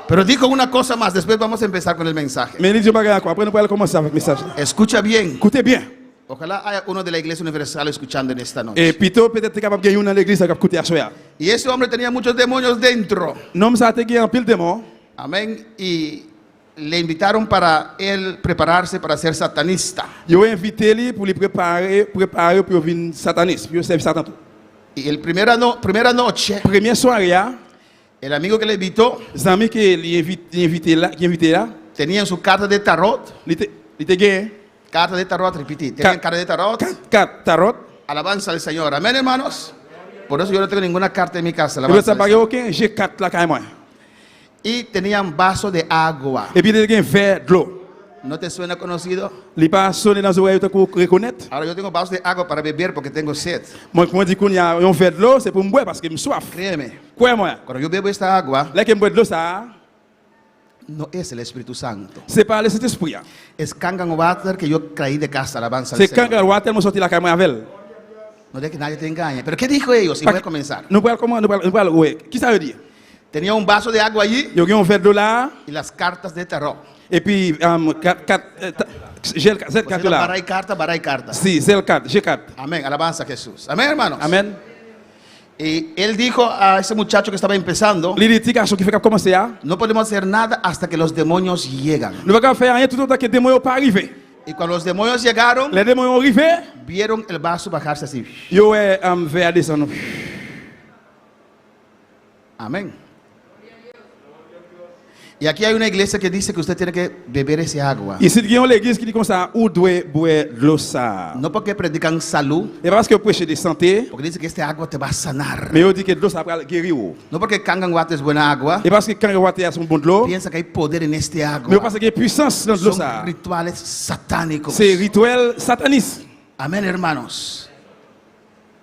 Pero digo una cosa más, después vamos a empezar con el mensaje. Mais il dit bagarre quoi. Après nous allons commencer avec le message. Escucha bien. Écoutez bien. Ojalá haya uno de la Iglesia Universal escuchando en esta noche. Et plutôt peut-être capable de gagner dans l'église qui écouter à soir. Y ese hombre tenía muchos demonios dentro. Non ça te gagné en pile démon. Amén. Y le invitaron para él prepararse para ser satanista. Yo invité lui pour lui préparer pour venir sataniste, pour servir Satan tout. Y el primera noche, Première soirée, el amigo que le invitó les amis qui invité là, tenía en su carta de tarot, il était gagné carta de tarot, repetí, tenía carta de tarot, 4 tarot. alabanza al Señor, amén hermanos. Por eso yo no tengo ninguna carta en mi casa, Il alabanza ça al pas Señor. aucun, j'ai 4 là quand même. Y tenían vaso de agua. Et puis il y a un verre de l'eau. ¿No te suena conocido? Il pas sonné dans les oreilles pour reconnaître. Ahora yo tengo vaso de agua para beber porque tengo sed. Moi quand je dis qu'il y a un verre de l'eau, c'est pour me boire parce que me soif. Créeme, Quoi moi? cuando yo bebo esta agua, Là que me bois de l'eau ça, no es el Espíritu Santo. c'est pas le Saint-Esprit. Es Kangen water que yo traí de casa, alabanza al C'est quand Señor. le roi tellement sorti la caméra avec. No dejes que nadie te engañe. ¿Pero qué dijo ellos? Y voy a comenzar. Nous parlons comment nous parlons ouais. Qui ça veut dire? Tenía un vaso de agua allí Il y a un verre de l'eau là y las cartas de tarot. et puis j'ai le 4 Pues là. baray carta. Si, c'est le 4, j'ai 4. Amén, alabanza a Jesús. Amén, hermanos. Amen. Y él dijo a ese muchacho que estaba empezando, Les petits garçons qui fait commencer à, no podemos hacer nada hasta que los demonios llegan. nous ne pouvons pas faire rien tout le temps que les démons n'ont pas arrivé. Y cuando los demonios llegaron, Les démons sont arrivés, vieron el vaso bajarse así. ils ont vers descendre. Amén. Y aquí hay una iglesia que dice que usted tiene que beber ese agua. Ici, il y a l'église qui dit comme ça, où doit boire de l'eau ça. No porque predican salud, Et pas parce que vous prêchez de santé, porque dice que este agua te va a sanar. mais vous dites que de l'eau ça va guérir. No porque Kangen water es buena agua, Et parce que quand vous avez son bon de l'eau, piensa que hay poder en este mais agua. parce qu'il y a puissance dans l'eau Son ça. rituales satánicos. C'est rituel sataniste. Amén, hermanos.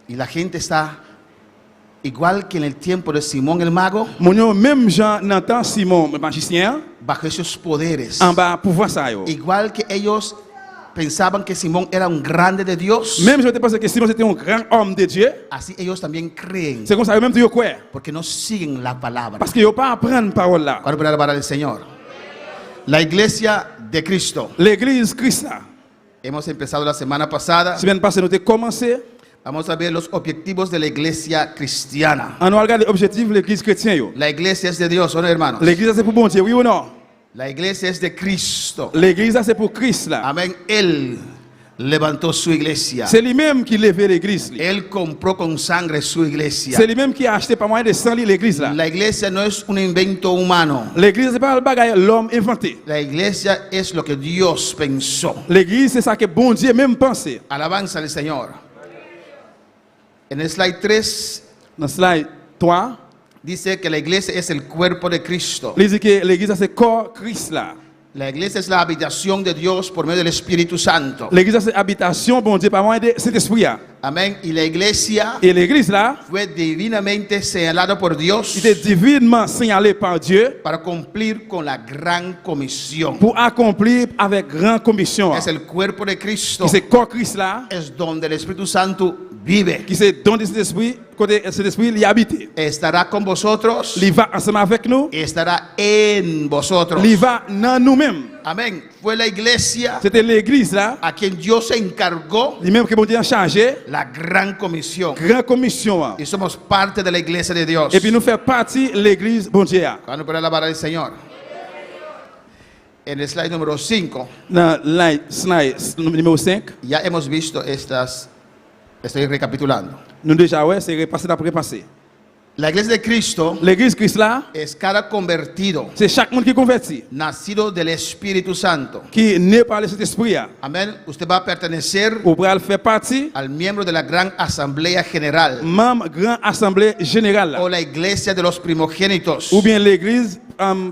Y la gente está igual que en el tiempo de Simón el mago, Mon même Jean n'entend Simon, le magicien, bajo esos poderes. en bas pour voir ça. Yo. Igual que ellos pensaban que Simón era un grande de Dios, Même je pensais que Simon c'était un grand homme de Dieu. así ellos también creen, C'est comme ça, même tu quoi. porque no siguen la palabra. Parce qu'ils n'ont pas apprendre parole là. ¿Cuál es la palabra del Señor? La iglesia de Cristo. L'église Christ là. Hemos empezado la semana pasada. Semaine passée, nous avons commencé. Vamos a ver los objetivos de la iglesia cristiana. On a regardé l'objectif de l'église chrétienne. Yo. La iglesia es de Dios, ¿o no, hermanos? L'église c'est pour bon Dieu, oui ou non? La iglesia es de Cristo. L'église c'est pour Christ là. Amén. Él levantó su iglesia. C'est lui-même qui levait l'église. Él compró con sangre su iglesia. C'est lui-même qui a acheté par moyen de sang l'église là. La iglesia no es un invento humano. L'église c'est pas le bagage l'homme inventé. La iglesia es lo que Dios pensó. L'église c'est ça que bon Dieu même pensé. Alabanza al Señor. En el slide 3 Dans slide 3, dice que la iglesia es el cuerpo de Cristo. il dit que l'église c'est corps Christ là. La iglesia es la habitación de Dios por medio del Espíritu Santo. L'église c'est habitation bon Dieu par moyen de cet esprit là. Amén. Y la iglesia Et l'église là, fue divinamente señalada por Dios il est divinement signalé par Dieu para cumplir con la gran comisión. pour accomplir avec grande commission. Es el cuerpo de Cristo. Qui c'est corps Christ là, Es donde el Espíritu Santo vive. qui c'est don de cet esprit, côté cet esprit il y habite. Estará con vosotros Il va ensemble avec nous, y estará en vosotros. il va dans nous-mêmes. Amén. Fue la iglesia C'était l'église là, a quien Dios se encargó lui-même que bon Dieu a chargé, la gran comisión. grande commission. Y somos parte de la iglesia de Dios. Et puis nous fait partie de l'église bon Dieu. Cuando puede alabar al Señor. En el slide número 5, Dans la slide numéro 5, ya hemos visto estas. Estoy recapitulando. nous déjà ouais, c'est repassé d'après passé. La iglesia de Cristo L'église Christ là, es cada convertido, c'est chaque monde qui est converti, nacido del Espíritu Santo. qui est né par cet esprit là. Amén. Usted va a pertenecer Ou pour faire partie al miembro de la gran asamblea general membre grand assemblée générale o la iglesia de los primogénitos. ou bien l'église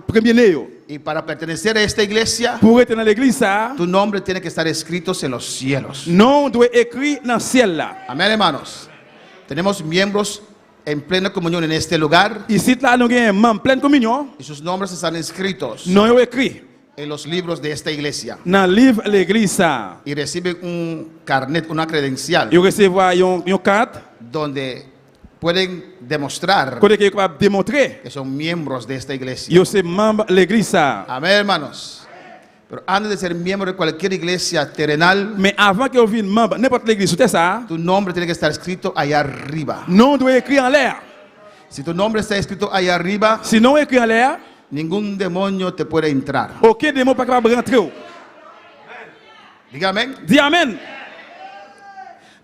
premier né. Y para pertenecer a esta iglesia, Pour être dans l'église ça, tu nombre tiene que estar escrito en los cielos. nom doit écrit dans le ciel là. Amén, hermanos. Tenemos miembros en plena comunión en este lugar Ici là nous avons un membre pleine communion, y sus nombres están escritos non écrit en los libros de esta iglesia. dans le livre l'église ça. Y reciben un carnet, una credencial, Ils recevoir une carte donde pueden demostrar côté que capable démontrer que son miembros de esta iglesia. yo c'est membre l'église ça. Amén, hermanos. Pero antes de ser miembro de cualquier iglesia terrenal, Mais avant que vous vienne membre n'importe l'église c'était ça, tu nombre tiene que estar escrito allá arriba. nom doit écrit en l'air. Si tu nombre está escrito allá arriba, Si non écrit en l'air, ningún demonio te puede entrar. aucun démon pas capable rentrer. Diga amén. Dis amen.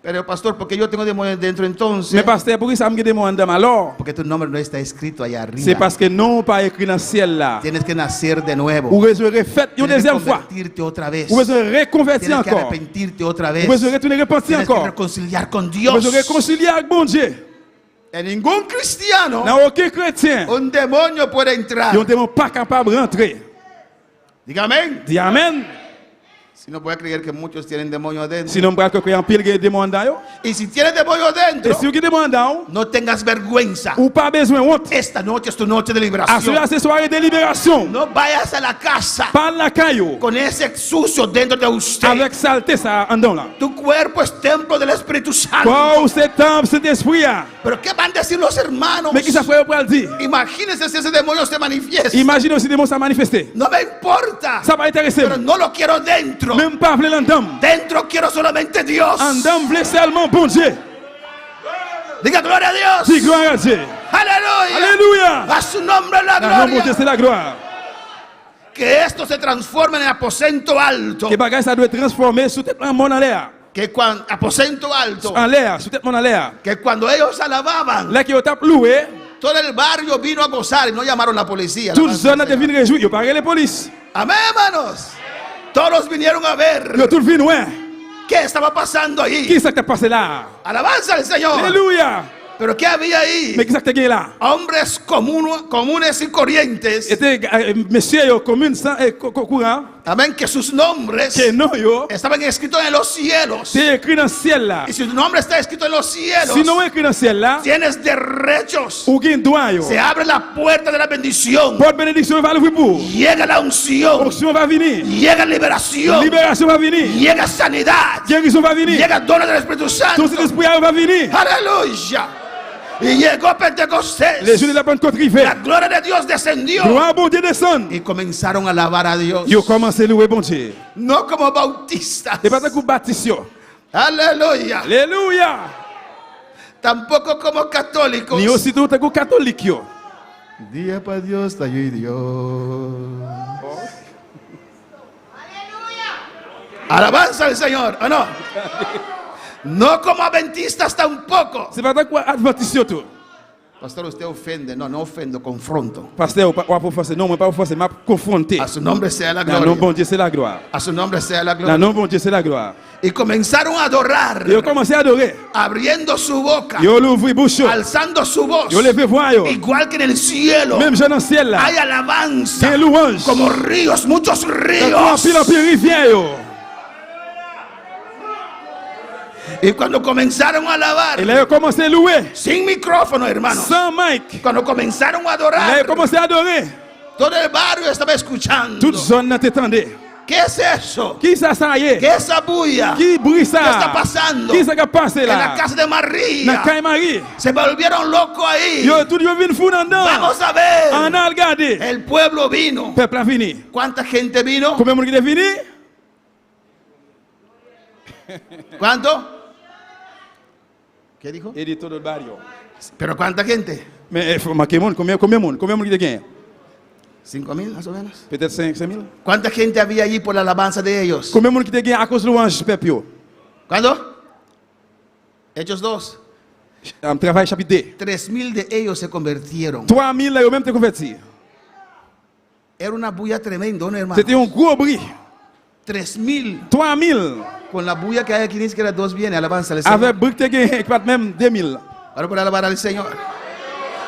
Pero pastor, porque yo tengo demonios dentro entonces? Mais pasteur, pourquoi ça me démon dans alors? Porque tu nombre no está escrito allá arriba. C'est parce que non pas écrit dans le ciel là. Tienes que nacer de nuevo. Ou besoin de refaire une Tienes que deuxième fois. convertirte otra vez. Ou besoin de reconvertir Tienes que encore. arrepentirte otra vez. Ou besoin de retourner repentir Tienes que encore. reconciliar con Ou Dios. besoin de réconcilier avec bon Dieu. En ningún cristiano Dans aucun chrétien, un demonio puede entrar. ils ne pas capable de rentrer. Diga amén. Dis amen. Si no puede creer que muchos tienen demonio adentro. Sinon, on peut en pile de démon dans yo. Y si tienes demonio Et adentro, si vous avez démon dans, no tengas vergüenza. ou pas besoin de honte. Esta noche es tu noche de À liberación. cela, c'est soirée de libération. No vayas a la casa Pas la caillou. con ese sucio dentro de usted. Avec saleté, ça en dedans là. Tu cuerpo es templo del Espíritu Santo. Quoi, c'est temple, cet esprit là. Pero ¿qué van a decir los hermanos? Mais qui ça fait pour le dire? Imagínense si ese demonio se manifiesta. Imaginez aussi des démons ça manifester. No me importa. Ça va intéresser. Pero no lo quiero dentro. Même pas appeler l'endam. Dentro quiero solamente Dios. Endam voulait seulement bon Dieu. Diga gloria a Dios. Dis gloire à Dieu. Aleluya. Alléluia. A su nombre la Dans le nom de Dieu, gloria. c'est la gloire. Que esto se transforme en aposento alto. Que bagage ça doit être transformé sous tête un monde en l'air. Que cuando aposento alto. En l'air, sous tête monde en l'air. Que cuando ellos alababan, Là qui ont tapé loué, todo el barrio vino a gozar y no llamaron a la policía. toute zone a devenu réjoui. Ils parlent les polices. Amén, hermanos. Todos vinieron a ver Ils ont tout vu, ouais. qué estaba pasando Qui ahí. ça qui t'a passé là? Alabanza al Señor. Alléluia. Pero ¿qué había ahí? Mais qui ça qui t'a gagné là? Hombres comunes y corrientes. Était monsieur yo commune sans courant. Amén, que sus nombres Que non yo. estaban escritos en los cielos. C'est écrit dans le ciel là. Y si tu nombre está escrito en los cielos, Si non écrit dans le ciel là, tienes derechos. ou gain droit yo. Se abre la puerta de la bendición. Porte bénédiction va l'ouvrir pour. Llega la unción. Onction va venir. Llega liberación. Libération va venir. Llega sanidad. Guérison va venir. Llega dones del Espíritu Santo. Tout cet esprit va venir. Aleluya. Y llegó Pentecostés. Les jours de la Pentecôte La arrivent. gloria de Dios descendió. Gloire bon Dieu descend. Y comenzaron a alabar a Dios. Yo commencé à louer bon Dieu. No como bautistas. Et pas tant que baptiste. Aleluya. Alléluia. Tampoco como católicos. Ni aussi tout que catholique yo. Día para Dios, tallo y Dios. Alabanza al Señor, ¿o no? No como adventistas tampoco. C'est pas tant quoi adventiste tout. Pastor, usted ofende. No, no ofendo, confronto. Pasteur, ou pas forcer. Non, moi pas forcer, m'a confronté. A su nombre sea la Dans le nom gloria. bon Dieu, c'est la gloire. A su nombre sea la Dans le gloria. nom bon Dieu, c'est la gloire. Y comenzaron a adorar, Ils ont commencé à adorer. abriendo su boca, Ils ont ouvert bouche. alzando su voz, Ils ont levé voix. igual que en el cielo. Même jeune dans le ciel là. Hay alabanza, Des louanges. como ríos, muchos En ríos. pile rivière yo. Y cuando comenzaron a alabar, Et là, ils ont commencé à louer. sin micrófono, hermanos, Sans mic. cuando comenzaron a Et là, ils adorar, ont commencé à adorer. todo el barrio estaba escuchando. Toute zone n'a t'étendait. ¿Qué es eso? Qui ça y est? ¿Qué es esa bulla? Qui bruit ça? ¿Qué está pasando? Qui ça qui a passé En la là? casa de Dans María. Caille Marie. Se volvieron locos ahí. Yo, tout yo vin fou dedans. Vamos a ver. On a regardé. El pueblo vino. Peuple a fini. ¿Cuánta gente vino? Combien de monde qui est fini? ¿Cuánto? ¿Qué dijo? Et dit tout le barrio. ¿Pero cuánta gente? Mais il faut marquer monde. Combien de monde? Combien de monde qui est gagné? 5,000 más o menos. Peut-être 5 000. ¿Cuánta gente había allí por la alabanza de ellos? Combien de monde qui est gagné à cause de louange peuple yo? ¿Cuándo? Hechos 2. Travail chapitre 2. 3,000 de ellos se convirtieron. 3000 là yo même te converti. Era una bulla tremenda, ¿no, hermano? C'était un gros bruit. 3,000. 3000 Con la bulla que hay aquí, ni siquiera dos viene. Alabanza al Señor. avec bruit te gagné pas même 2000. Ahora por alabar al Señor.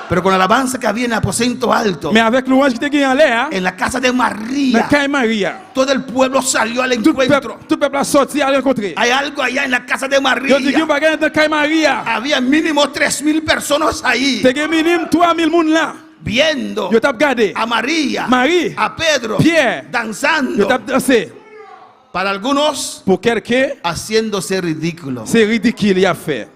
Pero con la alabanza que había en el aposento alto, Mais avec louange qui te gagné en l'air, en la casa de dans María, Caille Maria. todo el pueblo salió al Tout encuentro. peuple a sorti à rencontrer. Hay algo allá en la casa de Yo dis que María. va gagner dans Caille Maria. Había mínimo 3,000 personas ahí Te gagné minimum 3000 monde là. viendo Yo t'ai regardé. a María, Marie, a Pedro, Pierre, Yo danzando. t'ai dansé. Para algunos, Pour quelqu'un, haciéndose ridículo. c'est ridicule il a fait.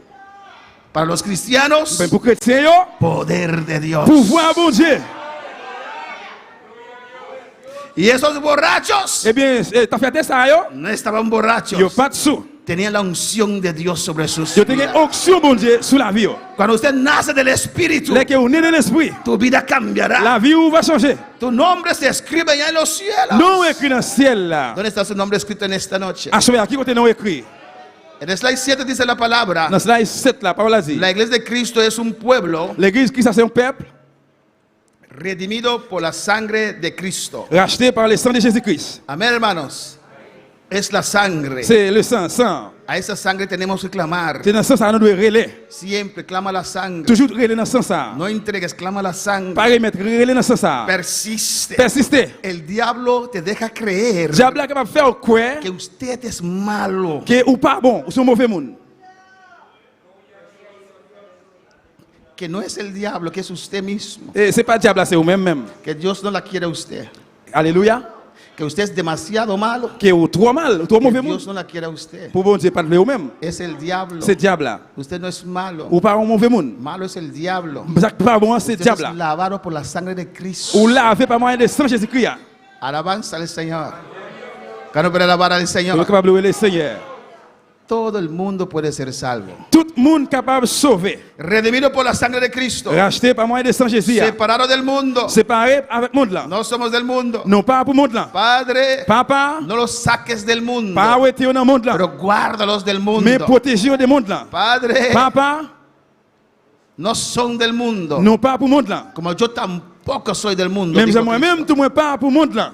Para los cristianos, Mais pour chrétien yo, poder de Dios. pouvoir bon Dieu. Y esos borrachos Eh bien, t'as fait ça yo? no estaban borrachos. Yo pas de sous. Tenían la unción de Dios sobre sus Yo te gagné vidas. onction bon Dieu sous la vie yo. Cuando usted nace del Espíritu, Là que on est dans l'esprit, tu vida cambiará. la vie ou va changer. Tu nombre se escribe ya en los cielos. Non écrit dans le ciel là. ¿Dónde está su nombre escrito en esta noche? À savoir qui côté non écrit. En el slide 7 dice la palabra. Dans slide 7 là, parole a dit. La iglesia de Cristo es un pueblo L'église Christ c'est un peuple redimido por la sangre de Cristo. racheté par le sang de Jésus-Christ. Amén, hermanos. Es la sangre. C'est le sang. A esa sangre tenemos que clamar. C'est dans ce sens ça nous doit relais. Siempre clama la sangre. Toujours relais dans ce sens ça. No entregues, clama la sangre. Pas remettre relais dans ce sens ça. Persiste. Persister. El diablo te deja creer Diable est capable de faire quoi que usted es malo. que ou pas bon, ou son mauvais monde. Que no es el diablo, que es usted mismo. Et c'est pas diable c'est vous-même. Que Dios no la quiere a usted. Alléluia. Que usted es demasiado malo. Que ou trop mal, ou trop Que mauvais Dios monde. no la quiere a usted. Pour bon Dieu pas de vous-même. Es el diablo. C'est diable là. Usted no es malo. Ou pas un mauvais monde. Malo es el diablo. Ça pas bon c'est Usted diable es là. lavado por la sangre de Cristo. Ou là fait pas moyen de sang Jésus-Christ. Alabanza al Señor. Cano para alabar al Vous Señor. capable de le Seigneur. Todo el mundo puede ser salvo. Tout monde capable de sauver. Redimido por la sangre de Cristo. Racheté par moyen de sang Jésus. Separado del mundo. Séparé avec monde là. No somos del mundo. Non pas pour monde là. Padre, Papa, no los saques del mundo, pas arrêter dans monde là. pero guárdalos del Mais mundo. protéger des monde là. Padre, Papa, no son del mundo, non pas pour monde là. como yo tampoco soy del mundo. Même dijo moi-même, Cristo. tout moi pas pour monde là.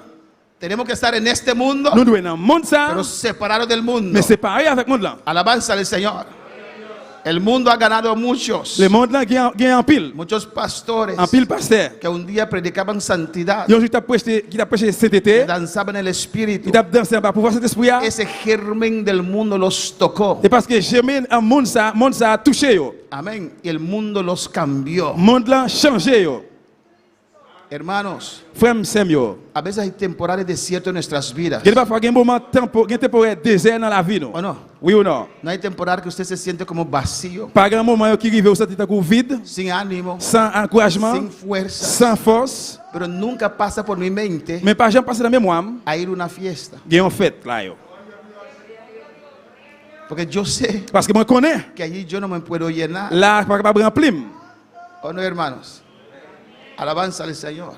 Tenemos que estar en este mundo, Nous devons dans monde ça, pero separados del mundo. mais séparé avec monde là. Alabanza al Señor. El mundo ha ganado muchos, Le monde là gagne en pile. muchos pastores En pile pasteur. que un día predicaban santidad, Yo qui t'a prêché cet été, danzaban el espíritu. qui t'a dansé par pouvoir cet esprit là. Ese germen del mundo los tocó. Et parce que j'aime un monde ça a touché yo. Amén. Y el mundo los cambió. Monde là changé yo. Hermanos, Frère Sem yo. a veces hay temporales de desierto en nuestras vidas. Il y a parfois un moment temporaire désert dans la vie non. ¿O no? Oui ou non? No hay temporada que usted se siente como vacío, Pas grand moment qui arrive au sentir vide, sin ánimo, sans encouragement, sin fuerza. sans force, Pero nunca pasa por mi mente mais pas jamais passé dans la mémoire, a ir a una fiesta. il y a une fête là yo. Porque yo sé Parce que moi connais que allí yo no me puedo llenar. là pas capable remplir. ¿O no, hermanos? Alabanza al Señor.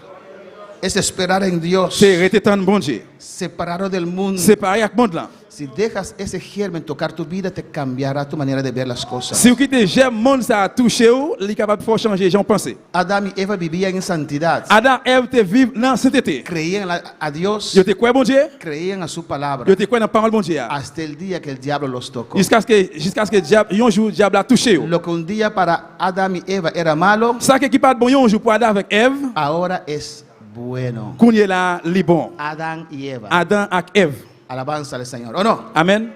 es esperar en Dios, c'est rester dans bon Dieu. separado del mundo. Séparé avec monde là. Si dejas ese germen tocar tu vida, te cambiará tu manera de ver las cosas. Si vous quittez j'aime monde ça a touché ou, il est capable de faire changer j'en pensé. Adán y Eva vivían en santidad. Adam Ève te vivre dans sainteté. Creían a Dios, Yo te crois bon Dieu? creían a su palabra. Yo te crois dans parole bon Dieu. Hasta el día que el diablo los tocó. Jusqu'à ce que diable un jour diable a touché ou. Lo que un día para Adán y Eva era malo, Ça qui pas de bon un jour pour Adam avec Ève, ahora es bueno. qu'on est là li bon. Adán y Eva. Adam avec Ève. Alabanza al Señor. ¿O no? Amen.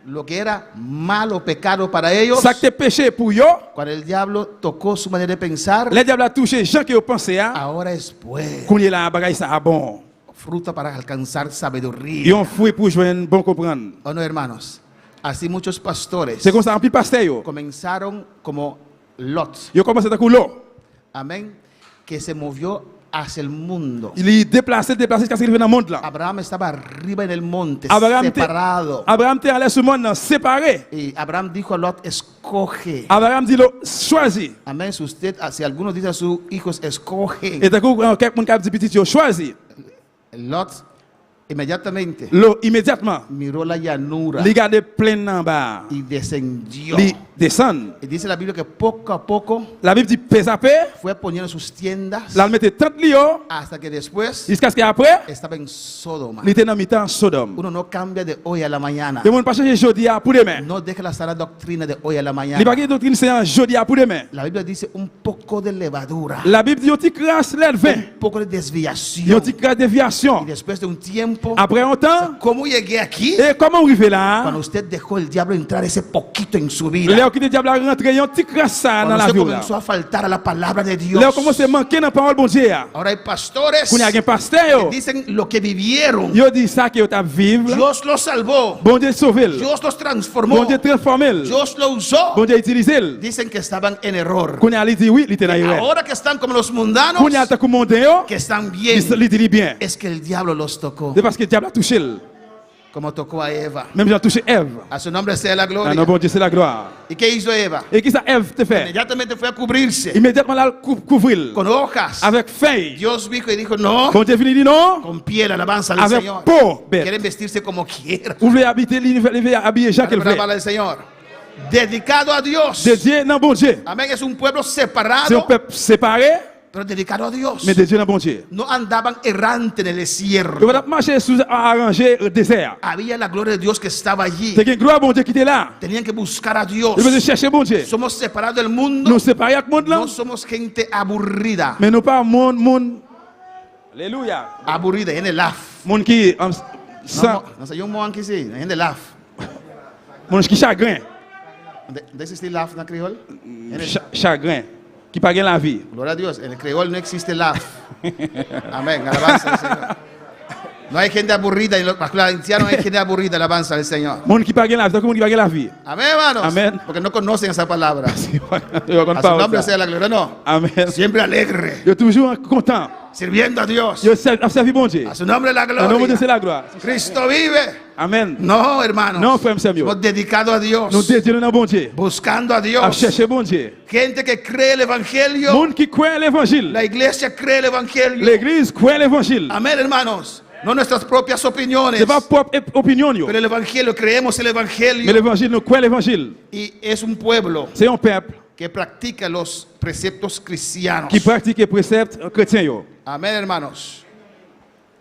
Lo que era malo, pecado para ellos, Ça qui était péché pour yo, cuando el diablo tocó su manera de pensar, le diable a touché gens qui ont pensé à, ahora es bueno. qu'on est là bagaille ça a bon. Fruta para alcanzar Ils sabiduría. ont fouillé pour joindre bon comprendre. ¿O no, hermanos? Así muchos pastores C'est comme ça en plus pasteur yo. comenzaron como Lot. Yo commencé à couler. Amén. Que se movió hacia el mundo. Il est déplacé jusqu'à ce qu'il vienne dans le monde là. Abraham estaba arriba en el monte, Abraham separado. était allé sur le monde là, séparé. Y Abraham dijo a Lot, escoge. Abraham dit choisis. Amén. Si algunos dicen a sus hijos, escoge. Et d'un coup quelqu'un qui a dit petit yo choisis. Lot inmediatamente L'eau immédiatement. miró la llanura Il garde plein en bas. y descendió. Il descend. Y dice la Biblia que poco a poco La Bible dit pèse à paix. fue poniendo sus tiendas Là il mettait 30 lions hasta que después jusqu'à ce qu'après estaba en Sodoma. il était dans mi-temps Sodome. Uno no cambia de hoy a la mañana. Le monde pas changer jeudi à pour demain. No deja la sana doctrina de hoy a la Il mañana. pas que doctrine c'est un jeudi à pour demain. La Biblia dice un poco de levadura, La Bible dit tu crasse l'air vin. un poco de Il desviación. tu crasse déviation. Y después de un tiempo, Après un temps, ¿cómo llegué aquí? et comment on arrive là? Cuando usted dejó el diablo entrar ese poquito en su vida. Léo qui le diable a rentré, un petit crasse ça dans Cuando la usted vie là. comenzó a faltar a la palabra de Dios. Léo commence à manquer dans la parole bon Dieu. Ahora hay pastores Qu'on y a un que pasteur. dicen lo que vivieron. Yo dit ça que tu vivre. Dios los salvó. Bon Dieu sauvé. Dios los transformó. Bon Dieu transformé. Dios lo usó. Bon Dieu utilisé. Dicen que estaban en error. Qu'on y a dit oui, il était dans l'erreur. Ahora que están como los mundanos, Qu'on y a ta commandé yo, que están bien, il dit bien. es que el diablo los tocó, C'est parce que le diable a touché. como tocó a Eva. Même j'ai touché Ève. A su nombre sea la Ah gloria. non, bon Dieu, c'est la gloire. ¿Y qué hizo Eva? Et qui ça Ève te fait? Inmediatamente fue a cubrirse Immédiatement là, couvrir. con hojas. Avec feuilles. Dios dijo y dijo, no, Bon Dieu fini dit non. con piel, alabanza al Avec Señor. peau, bête. Quieren vestirse como quieran. Vous voulez habiter, habiller Jacques le Alabanza fait. al Señor. Dedicado a Dios. De Dieu, non, bon Dieu. Amén. Es un pueblo C'est un separado, peuple séparé, pero dedicado a Dios. mais de Dieu, non, bon Dieu. No andaban errante en el Vous desierto. allez marcher sous arranger le désert. Había la gloria de Dios que estaba allí. C'est une gloire, bon Dieu, qui était là. Tenían que buscar a Dios. Vous devez chercher, bon Dieu. Somos separados del mundo. Nous séparés avec le monde là, No somos gente aburrida. mais nous pas monde. Alléluia. Aburrida, gente laf. Monde qui, sans, No sé, yo un moan que sí, gente laf. monde qui chagrin. ¿De ese estilo laf en el creol? Chagrin. Qui pas gagne la vie. Gloria a Dios, en el creol no existe laf. Amén, alabanza al Señor. No hay gente aburrida, en los valencianos no hay gente aburrida, alabanza al Señor. Monde qui pas gagne la vie, c'est comme qui pas gagne la vie. Amén, hermanos. Amén. Porque no conocen esa palabra. Yo A connais su nombre pas sea ça. la gloria, no. Amen. Siempre alegre, Yo toujours content. sirviendo a Dios. Yo servi bon Dieu. A su nombre la En nom de Dieu, c'est gloria. la gloire. Cristo vive. Amen. No, hermanos. Non, frère Samuel. Somos dedicados a Dios. Nous dédions dans bon Dieu. Buscando a À Dios. chercher bon Dieu. Gente que cree el evangelio. Monde qui croit l'évangile. La iglesia cree el evangelio. L'église croit l'évangile. Amén, hermanos. No nuestras propias opiniones. C'est pas propre opinion yo. Pero el evangelio, creemos el Mais evangelio. l'évangile, nous croyons l'évangile. Y es un pueblo C'est un peuple que practica los preceptos cristianos. qui pratique les préceptes chrétiens yo. Amén, hermanos.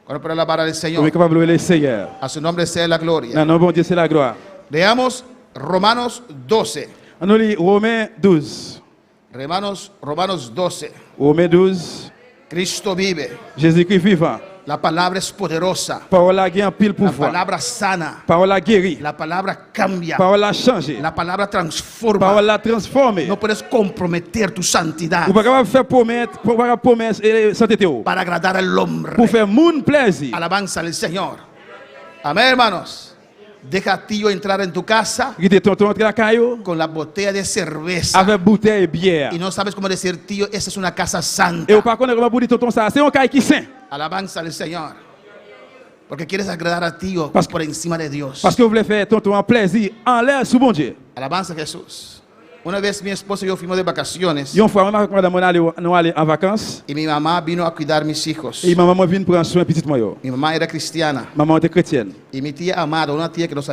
Ahora para alabar al On est Señor. capable de louer le Seigneur. A su nombre sea la gloria. Non, non, bon Dieu, c'est la gloire. Leamos Romanos 12. On lit Romains 12. Romanos 12. Romains 12. Cristo vive. Jésus-Christ vivant. La palabra es poderosa. Parole a gagné pile La pouvoir. palabra sana. Parole a guéri. La palabra cambia. Parole a changé. La palabra transforma. Parole a transformé. No puedes comprometer tu santidad Ou pas capable de faire promesse et santé théo. para agradar al hombre. Pour faire moun plaisir. Alabanza al Señor. Amén, hermanos. Deja a tío entrar en tu casa Qui était tonton entre la caillou con la botella de cerveza avec bouteille et bière. y no sabes cómo decir, tío, esa es una casa santa. Et ou pas connaître comment pour dire tonton ça, c'est un caille qui saint. Alabanza al Señor. Porque quieres agradar a tío Parce- por encima de Dios. Parce que vous voulez faire tonton en plaisir en l'air sous bon Dieu. Alabanza a Jesús. Una vez mi esposa y yo fuimos de vacaciones Yon fois, moi, madame, nous allons en vacances. y mi mamá vino a cuidar mis hijos. Et maman vient prendre soin petit moi yo. Mi mamá era cristiana Maman était chrétienne. y mi tía Amada, una tía que nos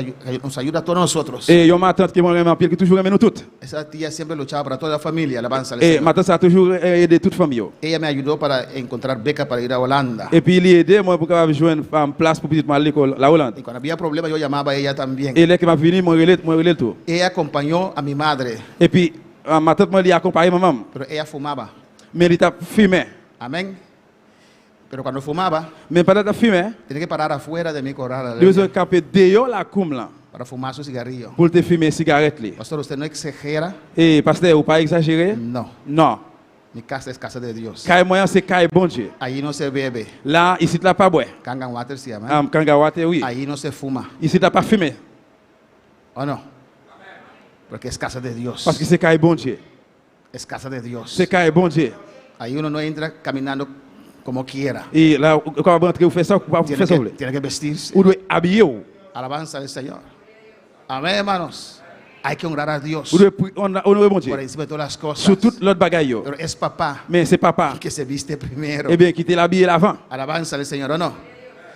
ayuda a todos nosotros. Et yon ma tante qui m'a en pile qui toujours aimé nous toutes. Esa tía siempre luchaba para toda la familia, alabanza al Et Señor. ma tante a toujours aidé toute famille yo. Ella me ayudó para encontrar beca para ir a Holanda. Et puis il a aidé moi pour capable joindre une place pour petite moi à l'école la Hollande. Y cuando había problemas yo llamaba a ella también. Et là qui m'a venu moi relé tout. Ella acompañó a mi madre, Et puis ma tante m'a dit accompagner maman. pero ella fumaba. Mais il t'a fumé. Amén. Pero cuando fumaba, Mais pendant que fumé, tenía que parar afuera de mi corral deux heures capé dehors la coum là para fumar su cigarrillo. pour te fumer cigarette li. Pastor, ¿usted no exagera? Et pasteur, ou pas exagérer? No. Non. Mi casa es casa de Dios. Caille moyen c'est caille bon Dieu. Allí no se bebe. Là, ici tu l'as pas boire. Kangan water se llama. Kangawate oui. Allí no se fuma. Ici tu l'as pas fumé ¿O no? Porque es casa de Dios. parce que c'est caille bon Dieu. Es casa de Dios. C'est caille bon Dieu. Ahí uno no entra caminando como quiera. Et là, quand vous entrez, vous faites ça, vous faites ça. Tiene que vestirse. Vous devez habiller vous. Alabanza al Señor. Amén, hermanos. Hay que honrar a Dios Vous devez honorer bon Dieu. por encima de todas las cosas. Sur toute l'autre bagaille yo. Pero es papá Mais c'est papa. que se viste primero. Eh bien, qui t'est habillé l'avant. Alabanza al Señor, ¿o no?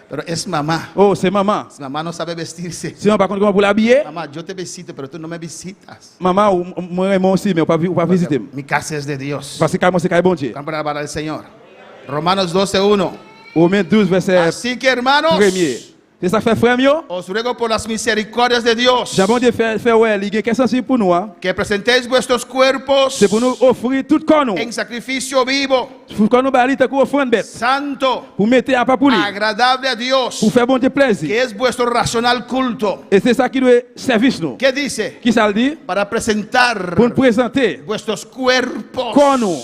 Pero es mamá. Oh, c'est maman. Si mamá no sabe vestirse. Sinon, par contre, comment vous l'habiller? Mamá, yo te visito, pero tú no me visitas. Maman, moi aussi, mais vous pas visiter. Mi casa es de Dios. Parce que moi, c'est caille bon Dieu. Vamos a alabar al Señor. Romanos 12:1. Romains 12, verset Así que, hermanos, premier. C'est ça fait frère mieux? os ruego por las misericordias de Dios J'ai bon Dieu faire ouais, il y a quelque chose pour nous. que presentéis vuestros cuerpos C'est pour nous offrir tout corps nous. en sacrificio vivo, Pour qu'on nous balite pour offrande bête. santo, Pour mettre à pas pour lui. agradable a Dios, Pour faire bon Dieu plaisir. que es vuestro racional culto. Et c'est ça qui doit servir nous. ¿Qué dice? Qui ça le dit? Para presentar Pour nous présenter vuestros cuerpos, corps nous.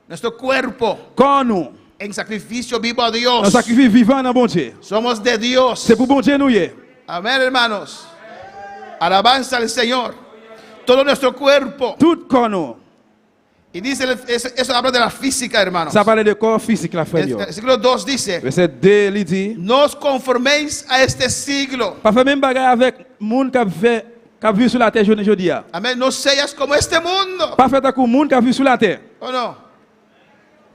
nuestro cuerpo, Corps nous. en sacrificio vivo a Un Dios. sacrifice vivant dans bon Dieu. Somos de Dios. C'est pour bon Dieu nous y est. Amén, hermanos. Alabanza al Señor. Todo nuestro cuerpo. Tout corps nous. Y dice, eso habla de la física, hermanos. Ça parle de corps physique la frère. El versículo 2 dice, Verset 2 il dit no os conforméis a este siglo. pas faire même bagarre avec monde qui a vu sur la terre aujourd'hui. Amén. No seas como este mundo. Pas faire avec monde qui a vu sur la terre. ¿O no?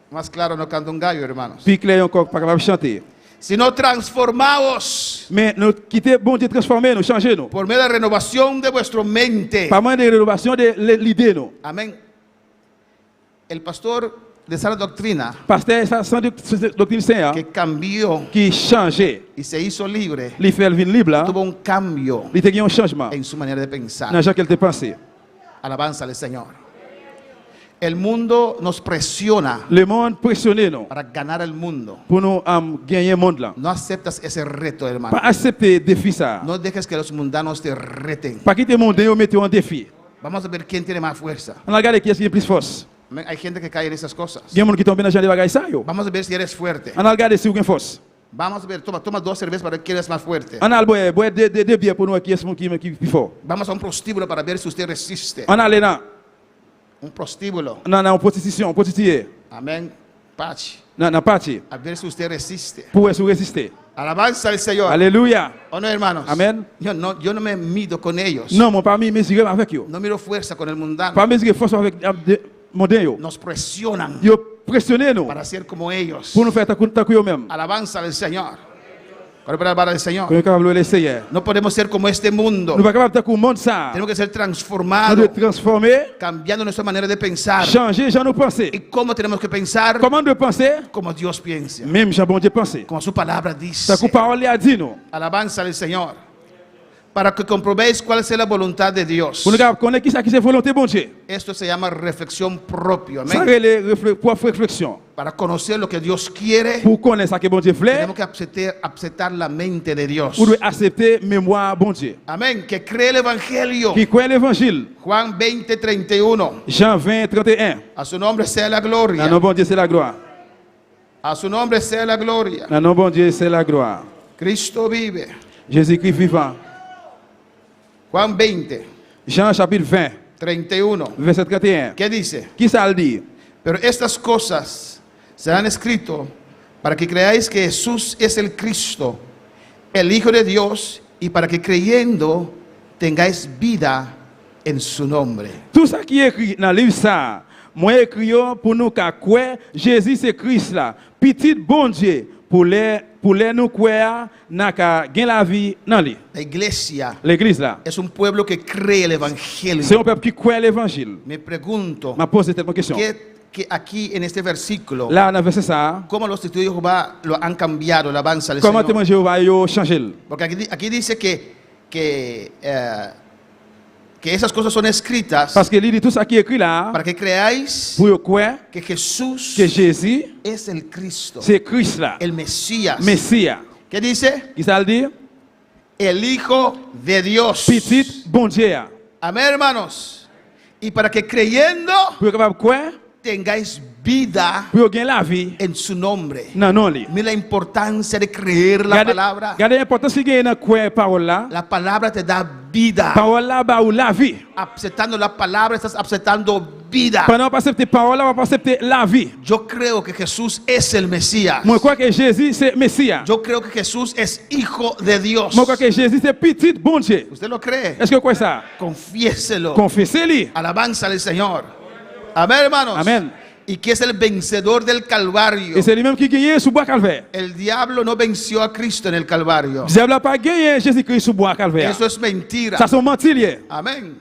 Más claro no canta un gallo, hermanos. Puis clair encore pas capable de chanter. Sino transformaos Mais nous quitter bon Dieu transformer nous changer nous. por medio de la renovación de vuestro mente. Pas moins de rénovation de l'idée nous. Amén. El pastor de sana doctrina Pasteur ça sans doctrine saint que cambió qui changer. y se hizo libre, Il fait le vin libre là. tuvo un cambio Il te un changement en su manera de pensar. dans Jacques qu'elle te pensé. Alabanza al Señor. El mundo nos presiona Le monde pressionné nous para ganar el mundo. pour nous gagner le monde là. No aceptas ese reto, hermano. Pas accepter défi ça. No dejes que los mundanos te reten. Pas quitter le monde et mettre en défi. Vamos a ver quién tiene más fuerza. On a regardé qui est-ce qui a plus force. Amén. Hay gente que cae en esas cosas. Il y a monde qui tombe dans les bagages ça yo. Vamos a ver si eres fuerte. On a regardé si vous avez force. Vamos a ver, toma 2 cervezas para ver quién es más fuerte. On a boire de bière pour nous qui est plus fort. Vamos a un prostíbulo para ver si usted resiste. On a là Un prostíbulo. en prostitution, prostituée. Amén. Pachi. Dans parti A ver si usted resiste. pour se résister. Alabanza al Señor. Alléluia. ¿O no, hermanos? Amen. Yo no me mido con ellos. Non, mon parmi mesurer avec yo. No miro fuerza con el mundano. Pas mesurer force avec mon yo. Nos presionan Yo pressionner nous para ser como ellos. pour nous faire ta yo même. Alabanza al Señor. ¿Cuál es la palabra del Señor? Qu'on est capable de l'essayer. No podemos ser como este mundo. Nous pas capable de comme monde ça. Tenemos que ser Nous transformados, devons transformer, cambiando nuestra manera de pensar. changer genre nos pensées. ¿Y cómo tenemos que pensar? Comment de penser? Como Dios piensa. Même Jean bon Dieu penser. Como su palabra Ta dice. parole a dit nous. Alabanza al Señor. Para que comprobéis cuál es la voluntad de Dios. Pour nous connaître qui ça qui c'est volonté bon Dieu. Esto se llama reflexión propia. Ça Amén. les pour réflexion. Para conocer lo que Dios quiere, Pour connaître ça que bon Dieu veut. tenemos que aceptar la mente de Dios. Pour nous accepter mémoire bon Dieu. Amén. Que cree el Evangelio. Qui croit l'évangile. Juan 20:31. Jean 20, 31. A su nombre sea la Dans gloria. nom bon Dieu, c'est la gloire. A su nombre sea la gloria. Dans nom bon Dieu, c'est la gloire. Cristo vive. Jésus-Christ vivant. Juan 20, Jean chapitre 20, 31. verset 31. ¿Qué dice? Qui ça le dit? Pero estas cosas serán escrito para que creáis que Jesús es el Cristo, el Hijo de Dios, y para que creyendo tengáis vida en su nombre. Tout ça qui est écrit dans le livre ça, moi écrit pour nous qu'à quoi Jésus c'est Christ là, petit bon Dieu pour les nous croire n'a qu'à gagner la vie dans lui. La iglesia L'église là, es un pueblo que cree el evangelio. c'est un peuple qui croit l'évangile. Me pregunto, M'a posé cette question. que aquí en este versículo, Là, dans le verset ça, cómo los testigos de Jehová lo han cambiado, la alabanza al comment Señor. témoin Jéhovah yo changer? Porque aquí dice que esas cosas son escritas Parce que il dit tout ça qui est écrit là, para que creáis pour croire que Jesús que Jésus es el Cristo, c'est Christ là, el Mesías. Messia. ¿Qué dice? Qui ça le dit? El Hijo de Dios. Petit bon Dieu. Amén, hermanos. Y para que creyendo Pour capable croire, tengáis vida pour gagner la vie. en su nombre. Non, non, li. Mira la importancia de creer la palabra. Regardez l'importance qui gagne dans quoi parole là. La palabra te da vida. Parole là, bah, ou la vie. Aceptando la palabra estás aceptando vida. Pendant pas accepter parole là, on va pas accepter la vie. Yo creo que Jesús es el Mesías. Moi, je crois que Jésus, c'est Messia. Yo creo que Jesús es Hijo de Dios. Moi, je crois que Jésus, c'est petit bon Dieu. ¿Usted lo cree? Est-ce que vous croyez ça? Confiéselo. Confessez-le. Alabanza al Señor. Amén, hermanos. Amen. Y que es el vencedor del Calvario. Et c'est lui-même qui gagne sous bois calvaire. El diablo no venció a Cristo en el Calvario. Le diable n'a pas gagné Jésus-Christ sous bois calvaire. Eso es mentira. Ça, c'est mentir. Amén.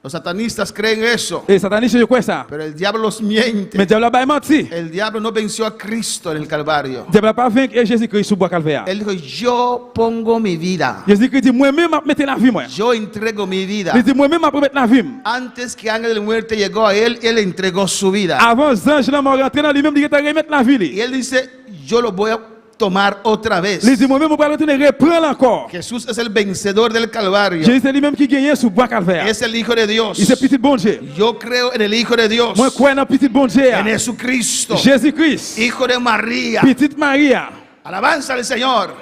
Los satanistas creen eso. Et sataniste, je crois ça. Pero el diablo los miente. Mais le diable n'a pas menti. El diablo no venció a Cristo en el Calvario. Le diable n'a pas vaincu Jésus-Christ sous bois calvaire. Él dijo, yo pongo mi vida. Jésus-Christ dit, moi-même, je mettre la vie, moi. Yo entrego mi vida. Il dit, moi-même, je mettre la vie. Antes que ángel de muerte llegó a él, él entregó su vida. Avant les anges là, rentré dans lui-même, il dit, remettre la vie. Y él dice, yo lo voy a tomar otra vez. Il dit, moi-même, je vais retourner reprendre encore. Jesús es el vencedor del Calvario. Jésus, c'est lui-même qui gagne sous bois calvaire. Es el Hijo de Dios. Il c'est petit bon Dieu. Yo creo en el Hijo de Dios. Moi, je crois dans petit bon Dieu. En Jesucristo. Jésus-Christ. Hijo de María. Petite Maria. Alabanza al Señor.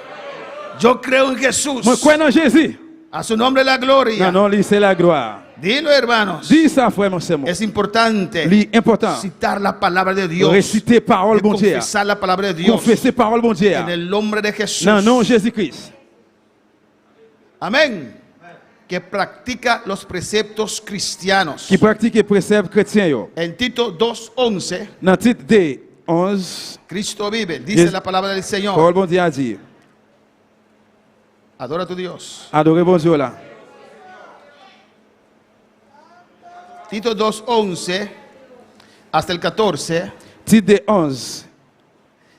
Yo creo en Jesús. Moi, je crois dans Jésus. A su nombre la gloria. Non, non, lui, c'est la gloire. Dilo, hermanos. Dis ça, frère, mon sermon. Es importante L'important. citar la palabra de Dios. Réciter parole, bon Dieu. Confesar la palabra de Dios. Confesser parole, bon Dieu. En el nombre de Jesús. Non, non, Jésus-Christ. Amén. Que practica los preceptos cristianos. Qui pratique les préceptes chrétiens. Yo. En Tito 2:11, Dans le titre D, 11, Cristo vive. Dice Yes. la palabra del Señor. parole, bon Dieu a dit. Adora a tu Dios. Adorez bon Dieu là. Tito 2:11 hasta el 14. Titre D, 11.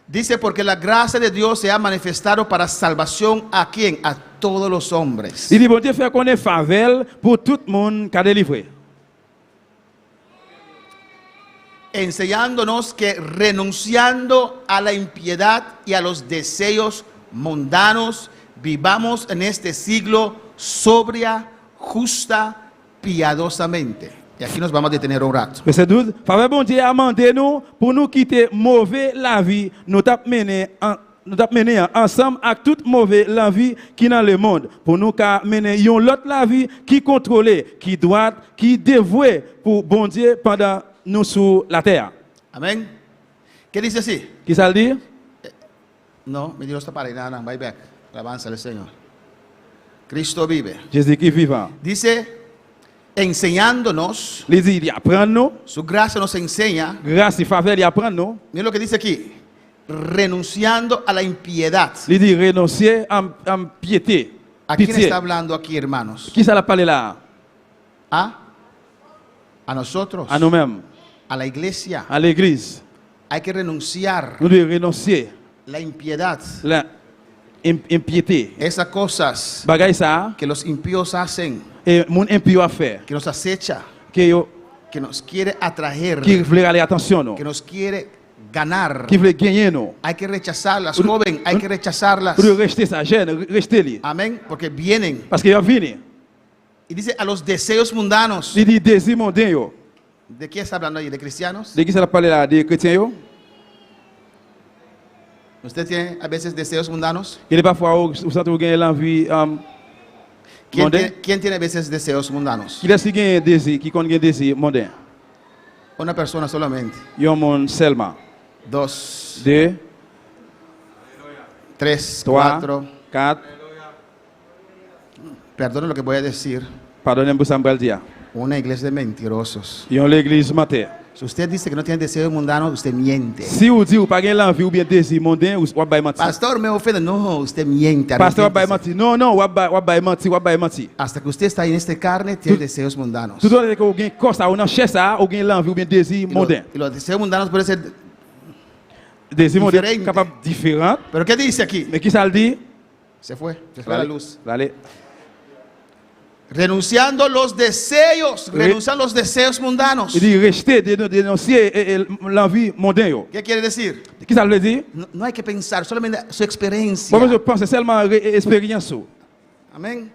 Dice, porque la gracia de Dios se ha manifestado para salvación a quién? A todos los hombres. Il dit, bon Dieu, fait qu'on est favelle pour tout le monde qui a délivré. Enseñándonos que renunciando a la impiedad y a los deseos mundanos, vivamos en este siglo sobria, justa, piadosamente. Y aquí nos vamos a detener un rato. Verset 12. Faveur bon Dieu a mandé nous pour nous quitter mauvais la vie, nous t'a mené ensemble avec toute mauvaise la vie qui dans le monde pour nous mener une l'autre la vie qui contrôlée, qui droite, qui dévouée pour bon Dieu pendant nous sur la terre. Amén. ¿Qué dice así? Qui ça le dit? No, me dio esta para nada, bye back. Alabanza al Señor. Cristo vive. Jésus qui est vivant. Dice, enseñándonos, Il dit, il apprend nous, su gracia nos enseña. grâce et faveur, il apprend nous. Mira lo que dice aquí. Renunciando a la impiedad. Il dit renoncer en piété. ¿A quién Pitié. está hablando aquí, hermanos? Qui ça l'a parlé là? A nosotros, À nous-mêmes, a la iglesia. à l'église. Hay que renunciar Nous devons renoncer la impiedad. la impiété. Esas cosas Bagay ça, que los impíos hacen, et mon impio à faire. que nos acecha, Que yo, que nos quiere atraer, qui voulait aller attention, non? que nos quiere ganar. Qui voulait gagner, non? Hay que rechazarlas, joven, hay que rechazarlas. Pour rester ça, jeune, rester li. Amén, porque vienen. Parce qu'il a venu. Y dice a los deseos mundanos. Il dit désir mondain, yo. ¿De qué está hablando ahí? ¿De cristianos? De qui ça l'a parlé là? Des chrétiens, yo? ¿Usted tiene a veces deseos mundanos? Il est parfois où vous sentez gagner l'envie mondain. ¿Quién tiene a veces deseos mundanos? Qui laisse gagner désir, qui compte gagner désir mondain. Una persona solamente. Yo mon seulement. 2, 2, 3, 3, 4. 4. Perdone lo que voy a decir. Pardonnez-moi pour ça, me dire. Una iglesia de mentirosos. Yon l'église matin. Si usted dice que no tiene deseos mundanos, usted miente. Si vous dites ou pas gen l'envie ou bien désir mondain, ou bay menti. Pastor, me ofende. No, usted miente. Pasteur ou bay arrepiéntese. menti. Non, non, ou bay menti. Hasta que usted está en esta carne, tiene deseos mundanos. Tout le que ou gen corps ça ou nan chair ça, ou gen l'envie ou bien désir mondain. Y los deseos mundanos pueden ser... Désir mondain Diferente. capable différent. ¿Pero qué dice aquí? Mais qui ça le dit? Se fue la luz. Allez. Renunciando los deseos, renuncian los deseos mundanos. Il dit rester, dénoncer l'envie mondain yo. ¿Qué quiere decir? Qui ça veut dire? No hay que pensar, solamente su experiencia. Moi je pense seulement expérience. Amén.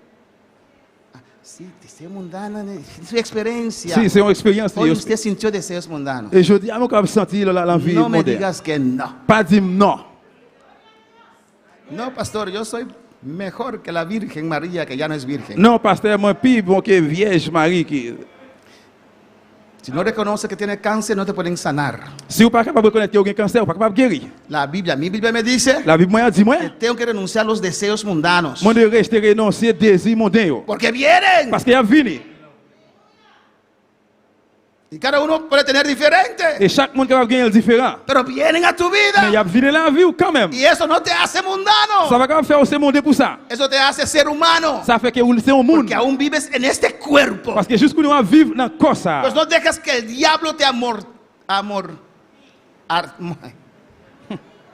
Ah, sí, deseo mundano, su experiencia. Si, c'est une expérience. Hoy usted sintió deseos mundanos. Et je dis, à mon cap sentir l'envie No me mondaine. digas que no. Pas dire non. No, pastor, yo soy mejor que la Virgen María, que ya no es virgen. Non, pasteur, moi plus bon que Vierge Marie qui. Si no reconoce que tiene cáncer, no te pueden sanar. Si vous pas capable de reconnaître que vous avez un cancer, vous pas capable de guérir. Mi Biblia me dice La Bible moi dit moi, que tengo que renunciar a los deseos mundanos. moi de rester renoncer désir mondain yo. Porque vienen. Parce qu'il y a venu. Y cada uno puede tener diferente. Et chaque monde capable de gagner différent. Pero vienen a tu Mais il y vida. a venu la vie ou quand même. Y eso no te hace Ça mundano. va capable faire aussi mondain pour ça. Eso te hace ser humano. Ça fait que vous c'est un monde. Porque aún vives en este cuerpo. Parce que jusqu'où nous va vivre dans le corps ça. Pues no dejas que el diablo te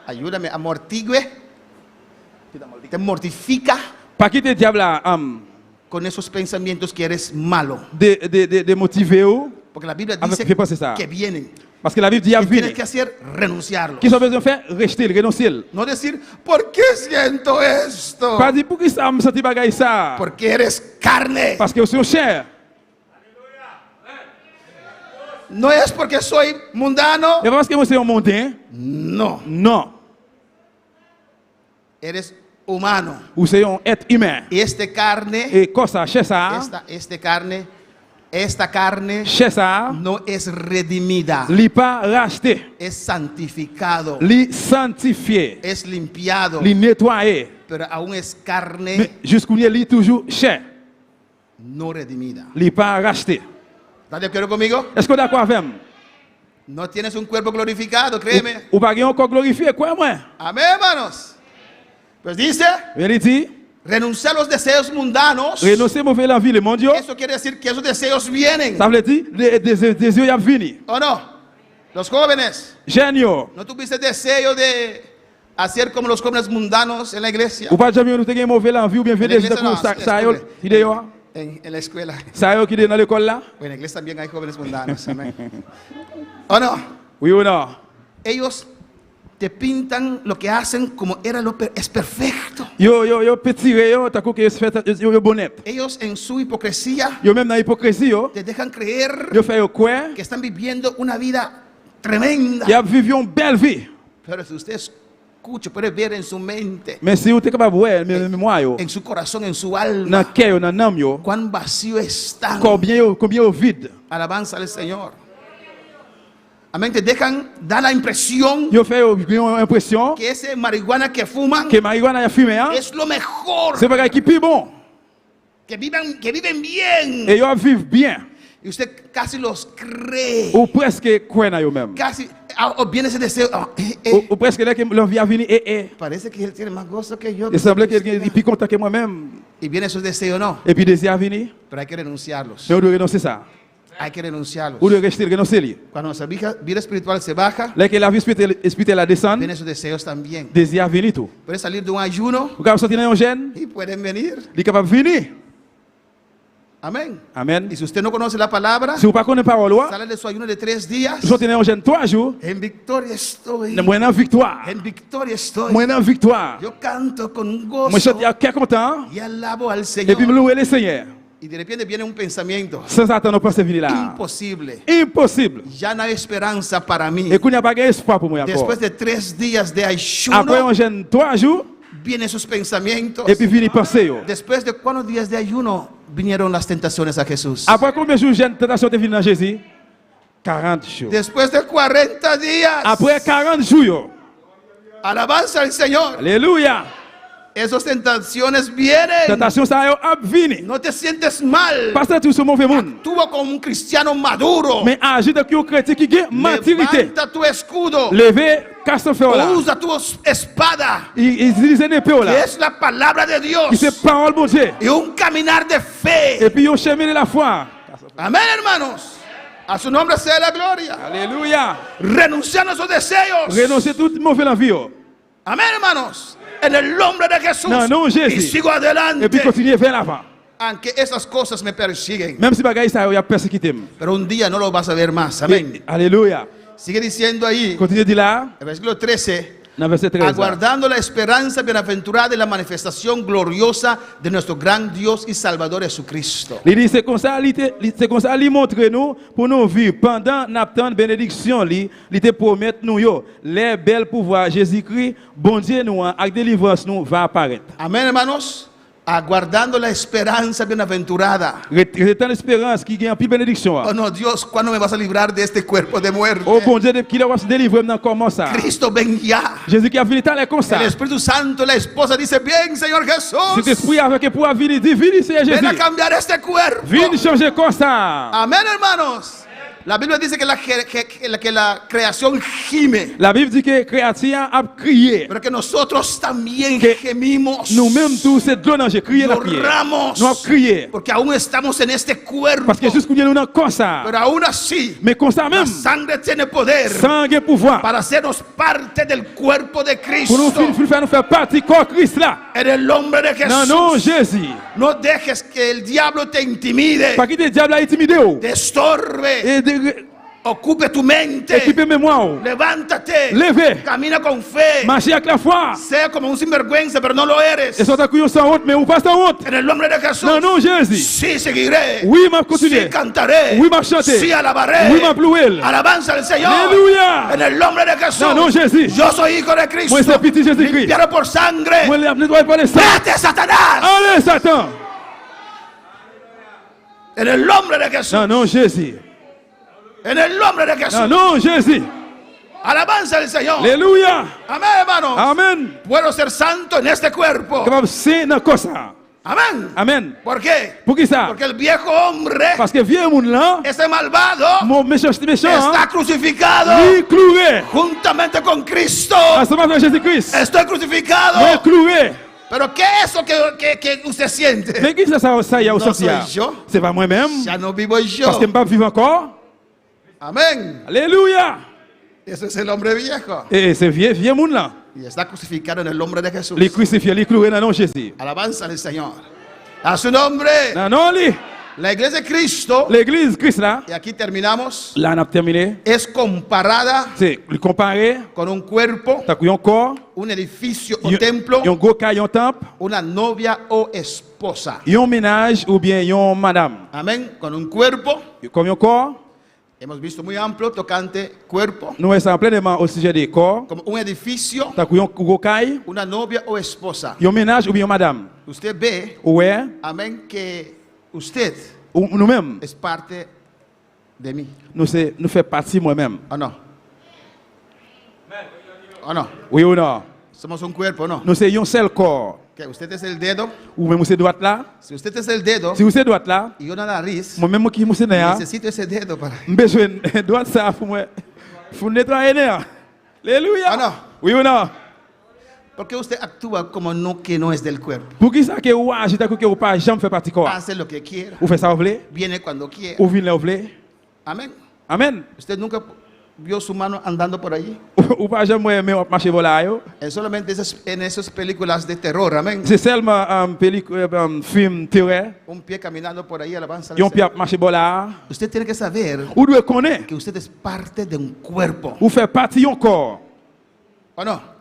ayúdame, amortigue, te mortifica Pas quitter diable là con esos pensamientos que eres malo. de motiver vous. Porque la Biblia Avec dice qué penser ça? que vienen. Parce que la Bible dit il y a Y tienes venu. que hacer renunciarlos. Qui sont besoin de faire rester, renoncer. No decir, ¿por qué siento esto? Pas dire pour qui ça me senti bagaille ça. Porque eres carne. Parce que vous êtes cher. No es porque soy mundano. Et pas parce que moi c'est un mondain. No, Non. eres humano. Ou c'est un être humain. Y carne, Et corps ça, chair ça. esta carne Chair ça. no es redimida, Li pas racheté. es santificado, Li sanctifié. es limpiado, Li nettoyé. pero aún es Mais carne jusqu'où il est toujours chair. no redimida. Li pas racheté. ¿Estás de acuerdo conmigo? Est-ce que vous êtes d'accord avec moi? No tienes un cuerpo glorificado, créeme. Ou pas un corps glorifié, quoi moi? Amén, hermanos. Pues dice, Il dit, renunciar a los deseos mundanos. renoncer mauvais la vie, le mondial. Eso quiere decir que esos deseos vienen. Ça veut dire, des yeux y a venu. ¿O no? Los jóvenes, Genio. ¿no tuviste deseo de hacer como los jóvenes mundanos en la iglesia? Ou pas jamais nous te mauvais la vie ou bien venir l'église, de non, ça c'est ça yo, vrai. il est yo. En la escuela. Ça yo qui est dans l'école là? En la iglesia también hay jóvenes mundanos. Amén. ¿O no? Oui ou non? Ellos te pintan lo que hacen como es perfecto. Yo petit yo, t'as que fait yo bonnet. Ellos en su hipocresía Yo même dans hypocrisie yo, te dejan creer yo fais yo quoi? que están viviendo una vida tremenda. Y a vivre une belle vie. Pero si usted escucha, puede ver en su mente, Mais si vous êtes capable ouais, mémoire yo, en su corazón, en su dans alma, cœur, dans âme yo, cuán vacío están. combien yo vide. Alabanza al Señor. Amén. Te dejan, da la impresión Yo fais une impression que ese marihuana que fuman que marijuana a fumé hein. es lo mejor. C'est pas qui plus bon. Que viven bien. Et yo vivre bien. Y usted casi los cree. Ou presque quoi na yo même. Casi viene ese deseo. Ou presque là que l'envie a venu Parece que él tiene más gozo que yo. Il semblait qu'il est plus content que moi-même. Y viene esos deseos, no. Et puis désir a venu. Pero hay que renunciarlos. Mais on doit renoncer ça. Hay que renunciarlos. On doit rester renoncer. Cuando nuestra vida espiritual se baja, Là que la vie spirituelle la descend, vienen esos deseos también. désir a venu tout. Pueden salir de un ayuno Vous pouvez sortir dans un jeûne, y pueden venir. il est capable de venir. Amén. Amen. Y si usted no conoce la palabra, Si vous ne connaissez pas la parole, sale de su ayuno de 3 días. vous sortez dans un jeûne 3 jours, En victoria estoy. moi en victoire. En victoria estoy. Moi en victoire. Yo canto con Moi gozo chante à cœur content y alabo al et puis Señor. me louer le Seigneur. Y de repente viene un pensamiento Sans attendre pas venir là. imposible. Impossible. Ya no hay esperanza para mí. Et qu'on n'y a pas espoir pour moi encore. Después de 3 días de Après ayuno, un jeûne 3 jours vienen esos pensamientos. et puis venir penser yo. Después de cuántos días de ayuno vinieron las tentaciones a Jesús. Après combien de jours jeûne tentation de venir dans Jésus? 40 jours. Después de 40 días. Après 40 jours yo. Alabanza al Señor. Alléluia. Esas tentaciones vienen. Tentation ça yo ap vini. No te sientes mal. Pas tout ce mauvais monde. Actúa como un cristiano maduro. Mais agis de un chrétien qui a maturité. Levanta tu escudo. Lever casse feu là. Usa tu espada, Il utilise une épée que là. es la palabra de Dios. Qui c'est parole bon Dieu. Y un caminar de fe. Et puis on chemin de la foi. Amén, hermanos. A su nombre sea la gloria. Alléluia. Renunciando a esos deseos. Renoncer tout mauvais envie. Amén, hermanos. En el nombre de Jesús. Non, non, Jésus. Y sigo Et puis adelante. continuer vers l'avant. Aunque esas cosas me persiguen. Même si bagaille ça y a persécuté. Pero un día no lo vas a ver más. Amén. Alléluia. Sigue diciendo ahí, Continue de là. el versículo 13. Dans verset 13. Aguardando la esperanza bienaventurada de la manifestación gloriosa de nuestro gran Dios y Salvador Jesucristo. Il dit c'est comme ça il montre nous pour nous vivre pendant n'attendre bénédiction il te promet nous yo les belles pouvoirs Jésus-Christ bon Dieu nous avec délivrance nous va apparaître. Amén, hermanos. Aguardando la esperanza bienaventurada. Retenant l'espérance qui gagne plus bénédiction. Oh no, Dios, ¿cuándo me vas a librar de este cuerpo de muerte? Oh bon Dieu qui va se délivrer dans comment ça. Cristo, ven ya. Jésus qui a venu tal comme ça. El Espíritu Santo, la esposa dice, bien, Señor Jesús. Cet esprit avec pour venir divine Seigneur Ven a Jésus. cambiar este cuerpo. Viens changer comme ça. Amén, hermanos. La Biblia dice que la creación gime, La Bible dit que créature a crié. pero que nosotros también Que gemimos. Nous-mêmes tous c'est de j'ai crié la prière. Lloramos. Nous avons crié. Porque aún estamos en este cuerpo. Parce que jusqu'où nous dans comme ça. Pero aún así, Mais comme ça la même sangre tiene poder sans pouvoir. para hacernos parte del cuerpo de Pour nous Cristo. faire nous faire partie corps Christ là. En el nombre de Non, non, Jesús. Jésus. No dejes que el diablo te intimide, Pas quitter le diable à intimider. te estorbe, Et de ocupe tu mente. équiper mémoire. Levántate, Levez. camina con fe. Marcher avec la foi. Sea como un sinvergüenza, pero no lo eres. Et soit à couillon sans honte, mais ou pas sans honte. En el nombre de Jesús. Non, non, Jésus. Sí, seguiré. Oui, m'a continué. Sí, cantaré. Oui, m'a chanté. Sí, alabaré. Oui, m'a loué. Alabanza al Señor. Alléluia. En el nombre de Jesús. Non, non, Jésus. Yo soy hijo de Cristo. Moi, c'est petit Jésus-Christ. Limpiado por sangre. Moi, les nettoyer par les sang. Vete, Satanás. Allez, Satan. En el nombre de Jesús. Non, non, Jésus. En el nombre de Jesús. Non, non, Jésus. Alabanza al Señor. Alléluia. Amén, hermanos. Amen. Puedo ser santo en este cuerpo. Capable c'est dans comme ça. Amén. Amen. ¿Por qué? Pour qui ça? Porque el viejo hombre, Parce que vieux monde là, ese malvado, mon méchant, está crucificado lui cloué. juntamente con Cristo. Ensemble avec Jésus-Christ. Estoy crucificado. Moi cloué. Pero ¿qué es eso que usted siente? Mais qui ça y a au No sens soy là? yo. C'est pas moi-même. Ya no vivo yo. Parce que je ne peux pas vivre encore. Amén. Alléluia. Ese es el hombre viejo. Et c'est vieux monde là. Y está crucificado en el nombre de Jesús. Les crucifiés, les cloués dans le nom de Jésus. Alabanza al Señor. A su nombre. Non, non, lui. La iglesia de Cristo, L'église Christ là, y aquí terminamos, là on a terminé. es comparada C'est le comparer, con un cuerpo, t'as un corps, un edificio o templo, un gros caille, un temple, una novia o esposa. un ménage ou bien un madame. Amén. Con un cuerpo, Comme un corps, hemos visto muy amplio, tocante cuerpo, nous sommes pleinement au sujet des corps. como un edificio, T'as un gros caille, una novia o esposa. un ménage ou bien madame. Usted ve, Ouais, amén, que usted ou nous-mêmes, es parte de mí. nous faisons partie moi-même. ¿O no? ¿O no? Oui ou non? Somos un cuerpo, ¿no? Nous sommes un seul corps. Que usted es el dedo. Ou même c'est droite là. Si usted es el dedo Si vous êtes droite là, y una nariz, moi-même qui suis là, necesito ese dedo para... j'ai besoin de droite ça pour moi. Faut nettoyer là. Alléluia. Ah non. Oui ou non? Porque usted actúa como que no es del cuerpo. Pour qui ça que ou agit que ou pas jamais fait partie corps. Hace lo que quiera. Ou fait ça vous voulez? Viene cuando quiera. Ou vient là vous voulez? Amén. Amen. Usted nunca vio su mano andando por allí. Ou pas jamais mais marcher voilà yo. Es solamente en esas películas de terror. Amén. C'est seulement un pellicule film terror. Un pie caminando por ahí, alabanza. al Yon Señor. pi marcher voilà. Usted tiene que saber Ou doit connaître que usted es parte de un cuerpo. ou fait partie un corps. ¿O no?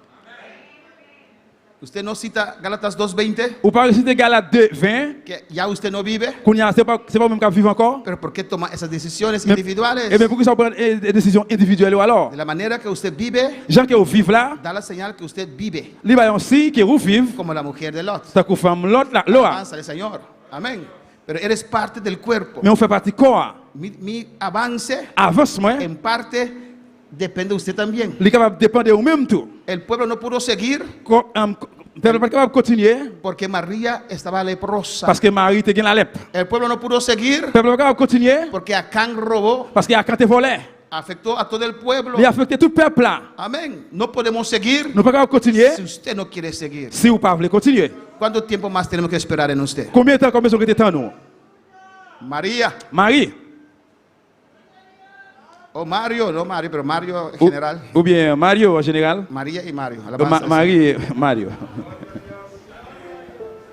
Usted no cita Gálatas 2:20, Ou pas réciter Galates 2:20. que ya usted no vive, Kounya c'est pas même qu'à vivre encore. pero ¿por qué toma esas decisiones Mais- individuales? Et bien pourquoi ça prend des décisions individuelles ou alors? De la manera que usted vive, Gens qui vivent là, da la señal que usted vive, li ba yon si qui vivent, como la mujer de Lot. ça kou femme l'autre là, là. Avanza el Señor. Amén. Pero eres parte del cuerpo. Mais on fait partie corps. Mi avance, Avance moi, en parte, depende de usted también. li capable dépendre ou même tout. El pueblo no pudo seguir peuple pas capable de continuer porque María estaba leprosa. parce que Marie était gain la lèpre. El pueblo no pudo seguir Le peuple pas capable de continuer porque Acán robó, parce qu'il a quand volé. afectó a todo el pueblo. Il a affecté tout le peuple là. Amén. No podemos seguir Nous pas capable de continuer si usted no quiere seguir. si vous pas voulez continuer. ¿Cuánto tiempo más tenemos que esperar en usted? Combien de temps comme besoin de temps nous? María Marie o Mario, no Mario, pero Mario en general. ou bien Mario en général. María y Mario. Alabanza al Señor. Marie Mario.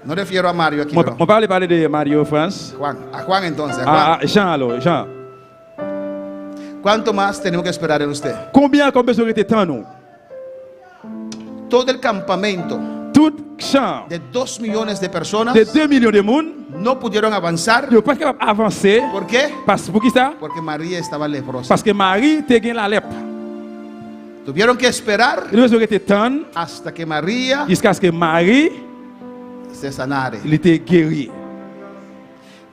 No refiero a Mario aquí. Mon No. parler de Mario France. Juan. A Juan entonces. a Juan. Ah, Jean alors, Jean. ¿Cuánto más tenemos que esperar en usted? Combien comme besoin de temps nous? Todo el campamento Tout champ de 2 millones de personas de 2 millions de monde, no pudieron avanzar. ils pas capable avancer ¿Por qué? parce pour qui ça? Porque María estaba leprosa. Parce que Marie était gain la lèpre. Tuvieron que esperar Il besoin de temps hasta que María jusqu'à ce que Marie se sanare. il était guéri.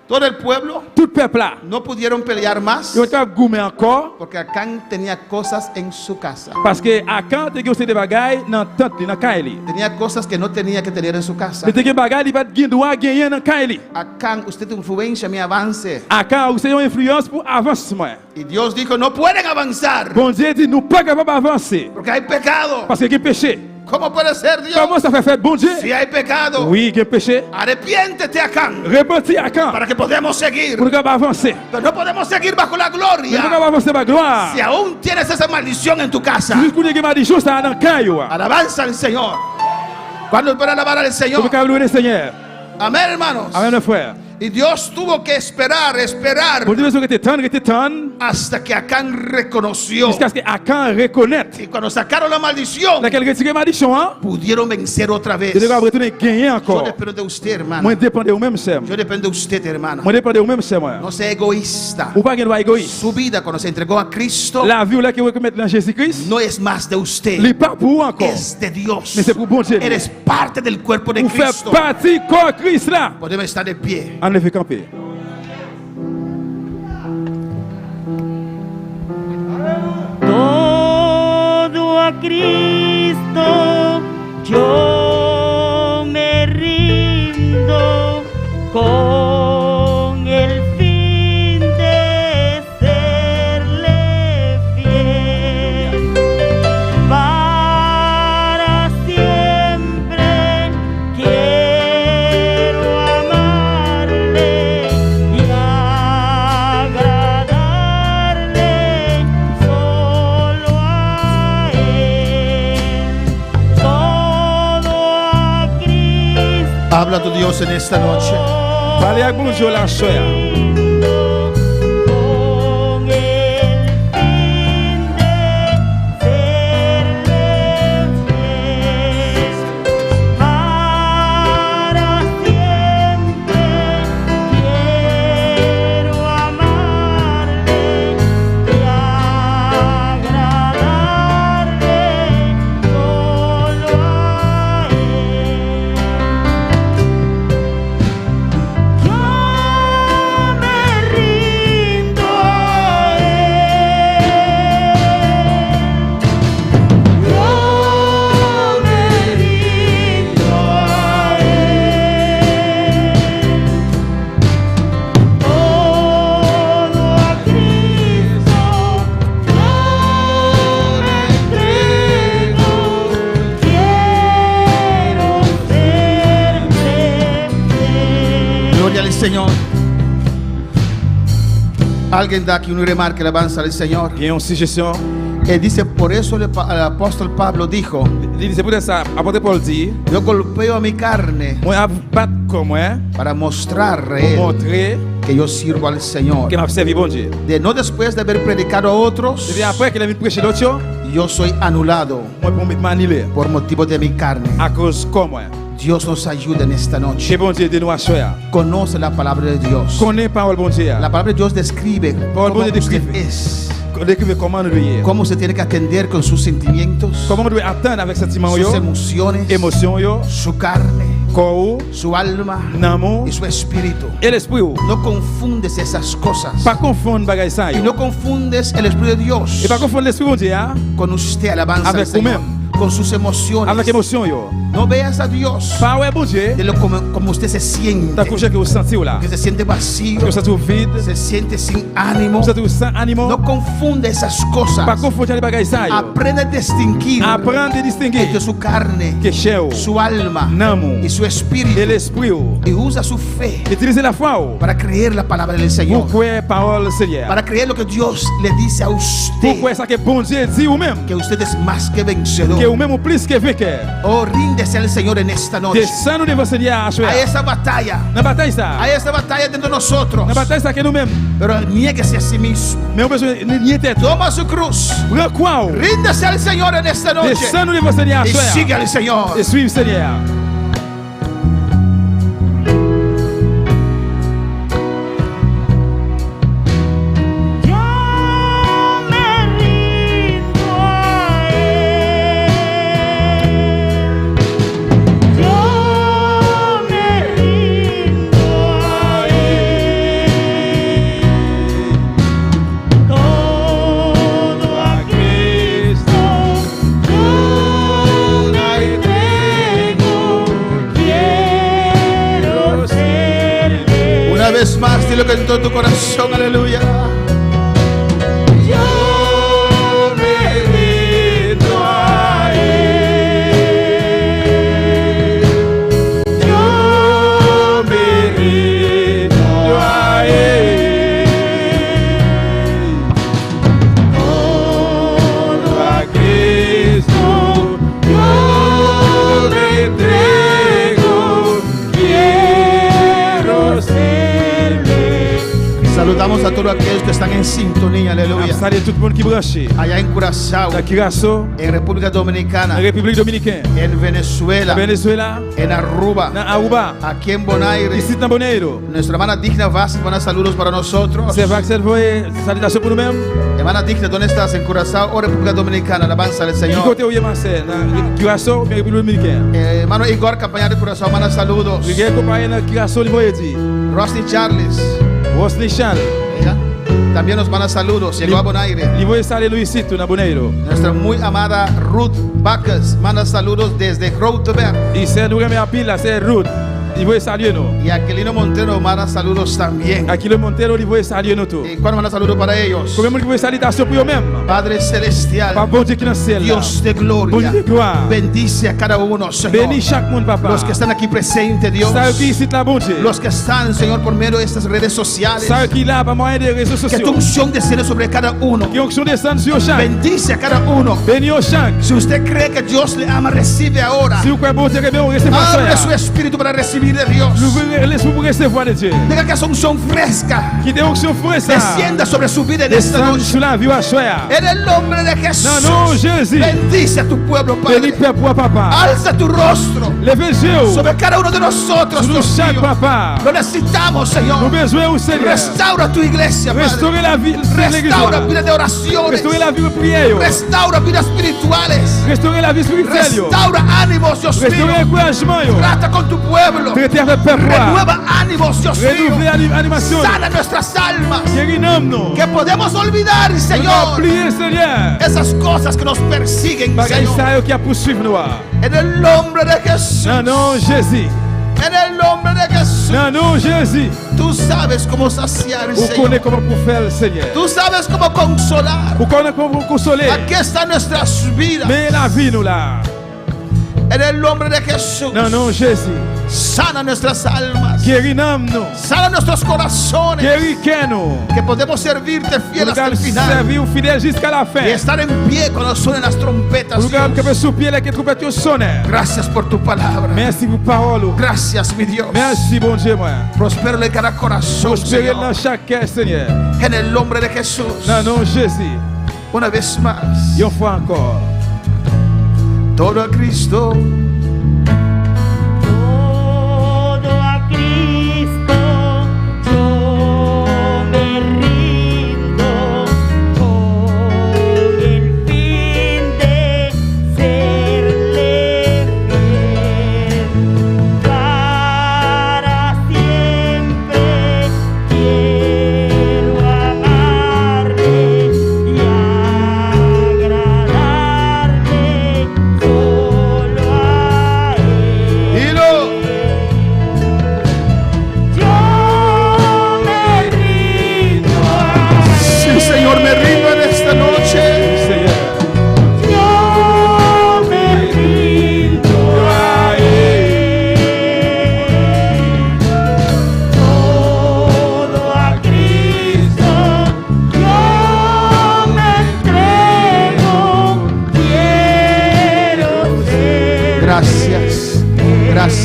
Todo el pueblo Tout le peuple là, no pudieron pelear más ils ont capable goumer encore porque Acán tenía cosas en su casa. parce que à quand tu as des bagailles dans tente dans caille. Tenía cosas que no tenía que tener en su casa. Il te gen bagaille, il va gain droit gagner dans caille. Acán, usted influencia mi avance. À quand vous avez une influence pour avancement. Y Dios dijo, no pueden avanzar Bon Dieu dit nous pas capable d'avancer porque hay pecado. parce qu'il y a péché. ¿Cómo puede ser Dios? Comment ça fait faire bon Dieu? Si hay pecado, Oui, il y a péché. arrepiéntete, Acán, Repentir à quand? para que podamos seguir. Pour capable avancer. Pero no podemos seguir bajo la Mais pour gloria capable avancer par gloire. si aún tienes esa maldición en tu casa. Juste pour dire que m'a dit chose ça dans caille. Alabanza al Señor. ¿Cuándo puede alabar al Pour Señor? capable louer le Seigneur. Amén, hermanos. Amen mes frères. Y Dios tuvo que esperar Pour dire que tu temps hasta que Acán reconoció. jusqu'à ce que Akan reconnaisse. Y cuando sacaron la maldición, Laquelle retire malédiction, hein? pudieron vencer otra vez. De devoir retourner gagner Yo encore. dependo de usted, hermano. Moi dépend de vous-même, Sam. Yo dependo de usted, hermano. Moi dépend de vous-même, Sam. No sea egoísta. Ou pas qu'il égoïste. Su vida cuando se entregó a Cristo La vie là que vous reconnaissez dans Jésus-Christ, no es más de usted, n'est pas pour vous encore. es de Dios. Mais c'est pour bon Dieu. Eres parte del cuerpo de Vous faites Cristo. partie corps Christ là. Podemos estar de pie. En effet, camper. Todo a Cristo yo me rindo con el fin de serle fiel para siempre. Quiero amarle y agradarle solo a Él. Todo a Cristo. Habla tu Dios en esta noche. Parlez avec bon Dieu la soeur. Con el fin de serle fiel para siempre. Quiero amarle y agradarle solo a Él. Yo me rindo a Él. Yo me rindo a Él. Todo a Cristo yo me entrego. Quiero serle fiel. Gloria al Señor. Alguien da aquí una remarca, alabanza al Señor. Il y a une suggestion. Dice, por eso el apóstol Pablo dijo, C'est pour ça, apôtre Paul dit, yo golpeo a mi carne moi à battre comme moi, para mostrarle pour montrer que yo sirvo al Señor. que m'a servi bon Dieu. De no después de haber predicado a otros, Et bien après qu'il a mis prêcher l'autre, yo soy anulado moi pour m'annuler por motivo de mi carne. à cause comme moi. Dios nos ayuda en esta noche. Que bon Dieu de nous assurer. Conoce la palabra de Dios. Connais parole bon Dieu. La palabra de Dios describe Paul cómo Dieu usted describe. es, Décrivez comment nous devons. cómo se tiene que atender con sus sentimientos, Comment nous devons attendre avec sentiments sus yo, emociones, émotions yo, su carne, corps, su alma l'amour y su espíritu. et l'esprit. No confundes esas cosas. Pas confondre bagay ça Y yo. no confundes el Espíritu de Dios Et pas confondre l'esprit bon Dieu hein, con usted, alabanza al avec Señor. vous-même. con sus emociones. Avec émotion yo. No veas a Dios Pas ouais bon Dieu. de lo como usted se siente. T'as couché que vous sentez là. Que se siente vacío, Que vous sentez vide. se siente sin ánimo. Vous sentez sans animaux. No confunda esas cosas. Pas confondre les bagages ça yo. Aprende a distinguir Apprendre à distinguer entre su carne, que chair su alma Namu. y su espíritu. et l'esprit yo. Y usa su fe Utilisez la foi yo. para creer la palabra del Señor. Pour croire parole Seigneur. Para creer lo que Dios le dice a Pour usted. croire ça que bon Dieu dit ou même. Que usted es más que vencedor. Que ou même ou plus que vainqueur. Oh, ríndese al Señor en esta noche. Descends-nous devant Seigneur à A choix. esa batalla. Dans bataille ça. A esa batalla dentro de nosotros. Dans bataille ça que nous même. Pero niéguese a sí mismo. Mais on besoin nier tête. Toma su cruz. Prends quoi? Ríndese al Señor en esta noche. Descends-nous devant Seigneur à Y choix. sigue al Señor. Et suivre Seigneur. Yo me rindo a Él. Yo me rindo a Él. Todo a Cristo yo le entrego. Quiero serle. Una vez más, dilo con todo tu corazón, aleluya. Yo me rindo a Él. Yo me rindo a Él. Todo a Cristo yo le entrego. Quiero serle. Saludamos a todos aquellos que están en sintonía, aleluya. Salut tout le monde qui branché. Allá en Curazao, Dans Curaçao, en República dans Dominicana, la République Dominicaine, en Venezuela, Venezuela, en Aruba, dans Aruba, aquí en Bonaire. ici dans Bonaire. Nuestra hermana Digna Vázquez, buenos saludos para nosotros. C'est Vaxel Voye, salutations pour nous-mêmes. Hermana Digna, ¿dónde estás? En Curazao o República Dominicana, alabanza del Du Señor. côté où il y a Marcel, dans Curaçao, mais République Dominicaine. Hermano Igor, compañero de Curazao, buenos saludos. Miguel compañero dans Curaçao, il voye dit. Rosny Charles, Wesley Charles, ¿ya? También nos manda saludos. Llegó a Bonaire. il voye saluer Luisito dans Bonaire. Nuestra muy amada Ruth Bacchus manda saludos desde Groteberg. Et c'est nous remet à pile là, c'est Ruth. Il voye saluer nous. Y Aquilino Montero manda saludos también. À Kilo Montero, il voye saluer nous tout. ¿Y cuándo manda saludos para ellos? Combien de monde qui voye salutations pour eux-mêmes? Padre Celestial, Pas bon Dieu qui est dans le ciel là. Dios de Bon gloria, Dieu de gloire. bendice a cada uno, Señor. Bénis chaque monde, papa. Los que están aquí presentes, Dios. Ça qui ici la bon Dieu. Los que están, Señor, por medio de estas redes sociales. Ça qui là par moyen des réseaux Que tu sociaux. unción desciende sobre cada uno. Qui onction descend sur chaque. Bendice a cada uno. Bénis au chaque. Si usted cree que Dios le ama, recibe ahora. Si vous croyez bon Dieu que bien on recevra Abre su ça. espíritu para recibir de Dios. Laissez-vous pour recevoir de Dieu. Deja que esa unción fresca Qui te onction frais ça. descienda sobre su vida en esta Descend noche. sur la vie à choix. En el nombre de Jesús. Non, non, Jésus. Bendice a tu pueblo, Bénis Padre. Père pour papa. Alza tu rostro Levez les yeux. sobre cada uno de nosotros, Sur Dios chaque mío. papa. Lo necesitamos, Nous Señor. besoin au Seigneur. Restaura tu iglesia, Padre. Restaurer la vie de l'église. Restaura vidas de oraciones. Restaurer la vie de prière. Restaura vidas espirituales. Restaurer la vie spirituelle. Restaura ánimos, Dios Restaurer mío. encouragement. Trata con tu pueblo. Traiter avec peuple. Renueva ánimos, Dios Renouveler mío. animation. Sana nuestras almas. Guéris nous. Que podemos olvidar, Nous Señor, oublier, Seigneur. esas cosas que nos persiguen, Bagaille Señor. ça qui a poursuivre nous. En el nombre de Jesús. Non, non, Jésus. En el nombre de Jesús. Non, non, Jésus. Tú sabes cómo saciar, Vous connaissez Señor. comment pour faire le Seigneur. Tú sabes cómo consolar. Vous connaissez comment pour consoler. Aquí están nuestras vidas. Mais la vie nous là. En el nombre de Jesús. Non, non, Jésus. Sana nuestras almas. Guéris nous. Sana nuestros corazones. Guéris nous. Que podemos servirte fiel Nous hasta el allons final. servir fidèle jusqu'à la Y fin. estar en pie cuando suenen las trompetas. Nous allons Dios. que sous pied les trompettes sonner. Gracias por tu palabra. Merci pour parole. Gracias, mi Dios. Merci, bon Dieu, moi. Prospéralo en cada corazón, Prospérer Señor. dans chaque cœur, Seigneur. En el nombre de Jesús. Non, non, Jésus. Una vez más. Une fois encore. Todo a Cristo. Todo a Cristo yo me rindo con el fin de serle fiel para siempre. Quiero amarle y agradarle.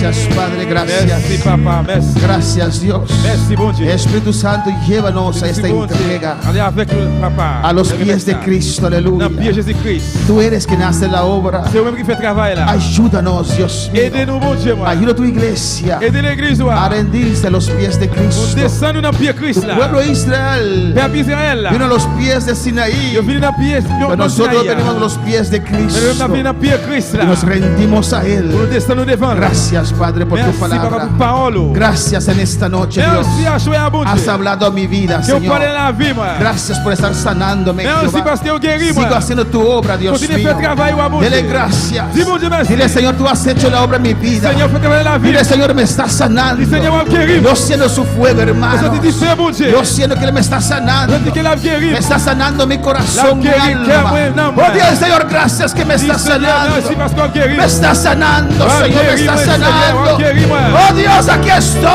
Gracias, Padre, gracias. Merci, Papa. Merci. Gracias, Dios. Merci, bon Dieu. Espíritu Santo, llévanos a esta Merci, bon Dieu. entrega Allez avec nous, Papa. a los Le pies de message. Cristo, Dans le pied aleluya. Jésus-Christ. Tú eres quien hace la obra. C'est vous-même qui fait le travail là. Ayúdanos, Dios mío. Aidez-nous, bon Dieu, moi. Ayuda a tu iglesia Aidez l'église, a moi. rendirse a los pies de Pour Cristo. descendre dans le pied Christ Tu là. pueblo de Israel Père Israël là. vino a los pies de Sinaí, Yo vine dans le pied. pero nosotros venimos a los pies de Mais Cristo nous venons dans le pied Christ y là. nos rendimos a Pour Él. descendre devant. Gracias, Padre, por tu Merci, Papa, palabra. pour parole. Gracias en esta noche, Dios. Merci à choix à bon Has Dieu. hablado a mi vida, Que vous Señor. parlez la vie, moi. Gracias por estar sanándome, Merci Jehová. parce que vous guéris, Sigo moi. haciendo tu obra, Dios Continue mío. à faire travail, moi, bon Dele Dieu. gracias. Dis bon Dieu merci. Dile, Señor, tú has hecho la obra en mi vida. Seigneur, fais travailler la vie. Dile, Señor, me está sanando. Dis Seigneur, va guérir. Yo siento su fuego, hermano. Parce que tu sais, bon Dieu. Yo siento que Él me está sanando. Dis que la guérir. Me está sanando mi corazón, mi La guérir, alma. que bueno, Oh Dios, Señor, gracias que me Dis está Seigneur, merci sanando. parce qu'on guérit. Me está sanando, Va Señor, me guérir, está Seigneur, sanando. va guérir, moi. Oh Dios, aquí estoy.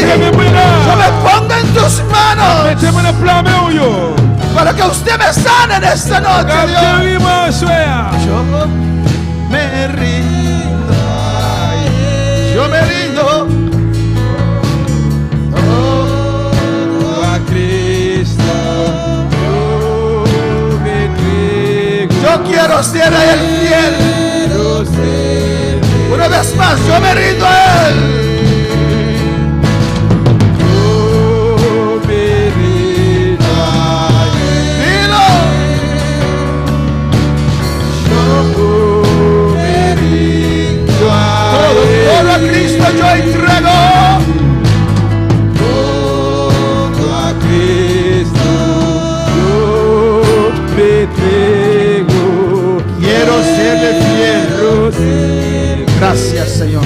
Yo me pongo en tus manos Mettez-moi le flamme, oh yo. para que usted me sane en esta noche, Dios. Guéris-moi, soya. Yo me rindo, yo me rindo. A Cristo, yo me entrego. Yo quiero ser a Él fiel. Yo sé. Una vez más, yo me rindo a Él. Yo me rindo. Dilo. Yo me rindo a Todo a Cristo yo entrego. Todo a Cristo, yo me entrego. Quiero serle fiel. Quiero ser. Gracias, Señor.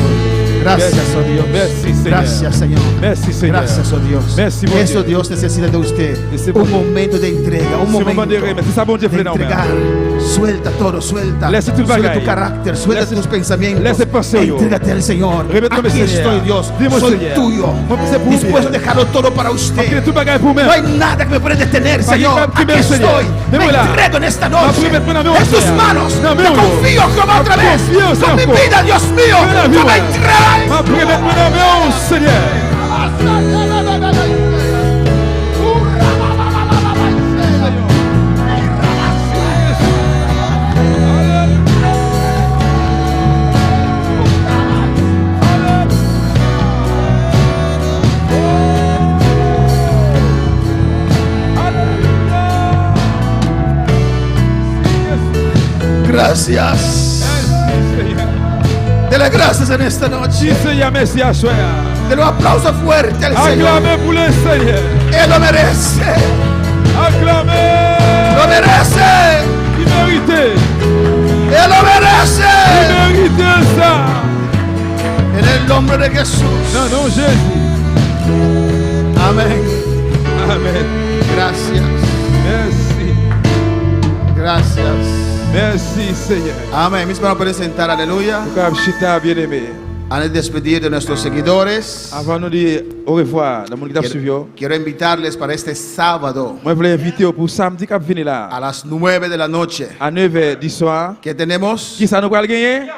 Gracias, oh Dios. Merci, Señor. Gracias, Señor. Merci, Señor. Gracias, oh Dios. Merci, mon Eso Dieu. Dios necesita de usted. Ese Un bon- momento de entrega, un Ce moment momento de remettre, c'est ça, bon Dieu, de fait dans entregar. Suelta todo, suelta. Laisse tout le Suelta bagaille. tu carácter, suelta Laisse- tus pensamientos. laisse passer, yo. Entrégate al Señor. Remets-toi, Aquí Seigneur. estoy, Dios. Dis-moi, Soy Seigneur. tuyo. Moi, c'est pour Dispuesto a Dieu. dejarlo todo para Parce que usted. tout bagage pour No moi. hay nada que me puede detener, Señor. Aquí Aquí me enseña. estoy. Me Démosla. entrego en esta Ma noche. prière, maintenant, En tus Seigneur. manos. Non, Me mais, yo. confío como otra vez. Confiance Con mi encore. vida, Dios mío. Fais la vie, Yo me ouais. entrego. Ma prière maintenant, mais oh Seigneur. Gracias. Dele gracias en esta noche. Si Seigneur, merci à soi. Dele un aplauso fuerte al Señor. Acclamez pour le Seigneur. Él lo merece. Acclamez. Lo merece. Il mérite. Él lo merece. Il mérite ça. En el nombre de Jesús. Non, non, Jésus. Amén. Amen. Gracias. Merci. Gracias. Merci, Seigneur. Amén. Mis hermanos pueden sentar. Aleluya. Comme Chita bien-aimé. Antes de despedir de nuestros seguidores, Avant de dire au revoir, dans mon équipe suivi, quiero invitarles para este sábado moi je voulais inviter pour samedi qui venir là a las 9 de la noche. à 9h du soir. ¿Qué tenemos? Qui ça nous va gagner?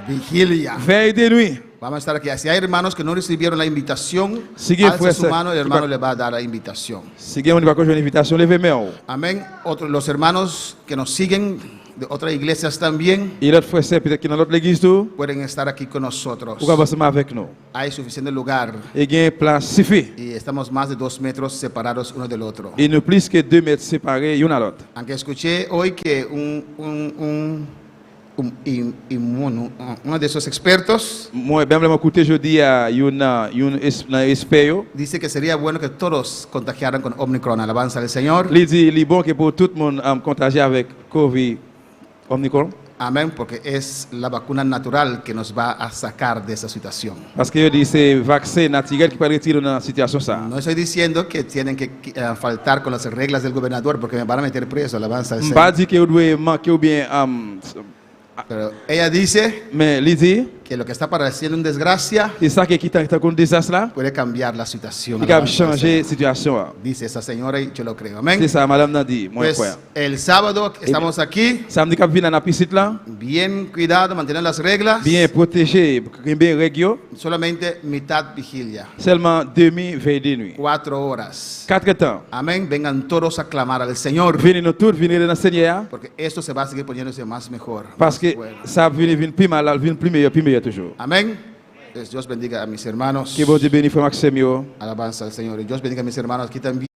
Vigilia. Veille de nuit. Vamos a estar aquí. Si hay hermanos que no recibieron la invitación, Sigue, alza pues, su mano y el hermano tu- le va a dar la invitación. Si vous n'avez pas une invitation, levez-moi. Amén. Los hermanos que nos siguen de otras iglesias también Et l'autre frère, c'est peut-être qu'il y a dans l'autre église tout. pueden estar aquí con nosotros. Pourquoi pas ensemble avec nous? Hay suficiente lugar Et il y a un plan suffit. y estamos más de 2 metros separados uno del otro. Et nous plus que 2 mètres séparés, l'un à l'autre. Aunque escuché hoy que uno de esos expertos Moi, bien, je écouté jeudi à un expert. dice que sería bueno que todos contagiaran con Omicron. Alabanza al Señor. Il dit, il est bon que pour tout le monde contagié avec COVID, Omicron. Amén, porque es la vacuna natural que nos va a sacar de esa situación. Parce que dit c'est vaccin naturel qui peut retirer dans la situation ça. No estoy diciendo que tienen que faltar con las reglas del gobernador porque me van a meter preso. Alabanza al Pas Señor. dit que vous devez manquer ou bien Pero ella dice mais il dit que lo que está pareciendo una desgracia Et ça qui est un désastre là, puede cambiar la situación. il va Alabanza al changer la Señor. situation. Dice esa señora y yo lo creo. Amén. C'est ça, madame n'a dit, moi Pues, frère. el sábado que estamos aquí, Samedi cap vient dans la piscine là, bien cuidado, mantener las reglas. bien protégé, bien régio, Solamente mitad vigilia, seulement demi veille de nuit. 4 horas. 4 temps. Amén. Vengan todos a clamar al Señor. Venez nous tous, venez dans le Seigneur, Porque esto se va a seguir poniéndose más mejor. parce más que bueno. ça vient plus mal, vient plus meilleur toujours. Amén. Pues Dios bendiga a mis hermanos. Que bon Dieu bénisse frère Maxime yo. Alabanza al Señor. Y Dios bendiga a mis hermanos aquí también.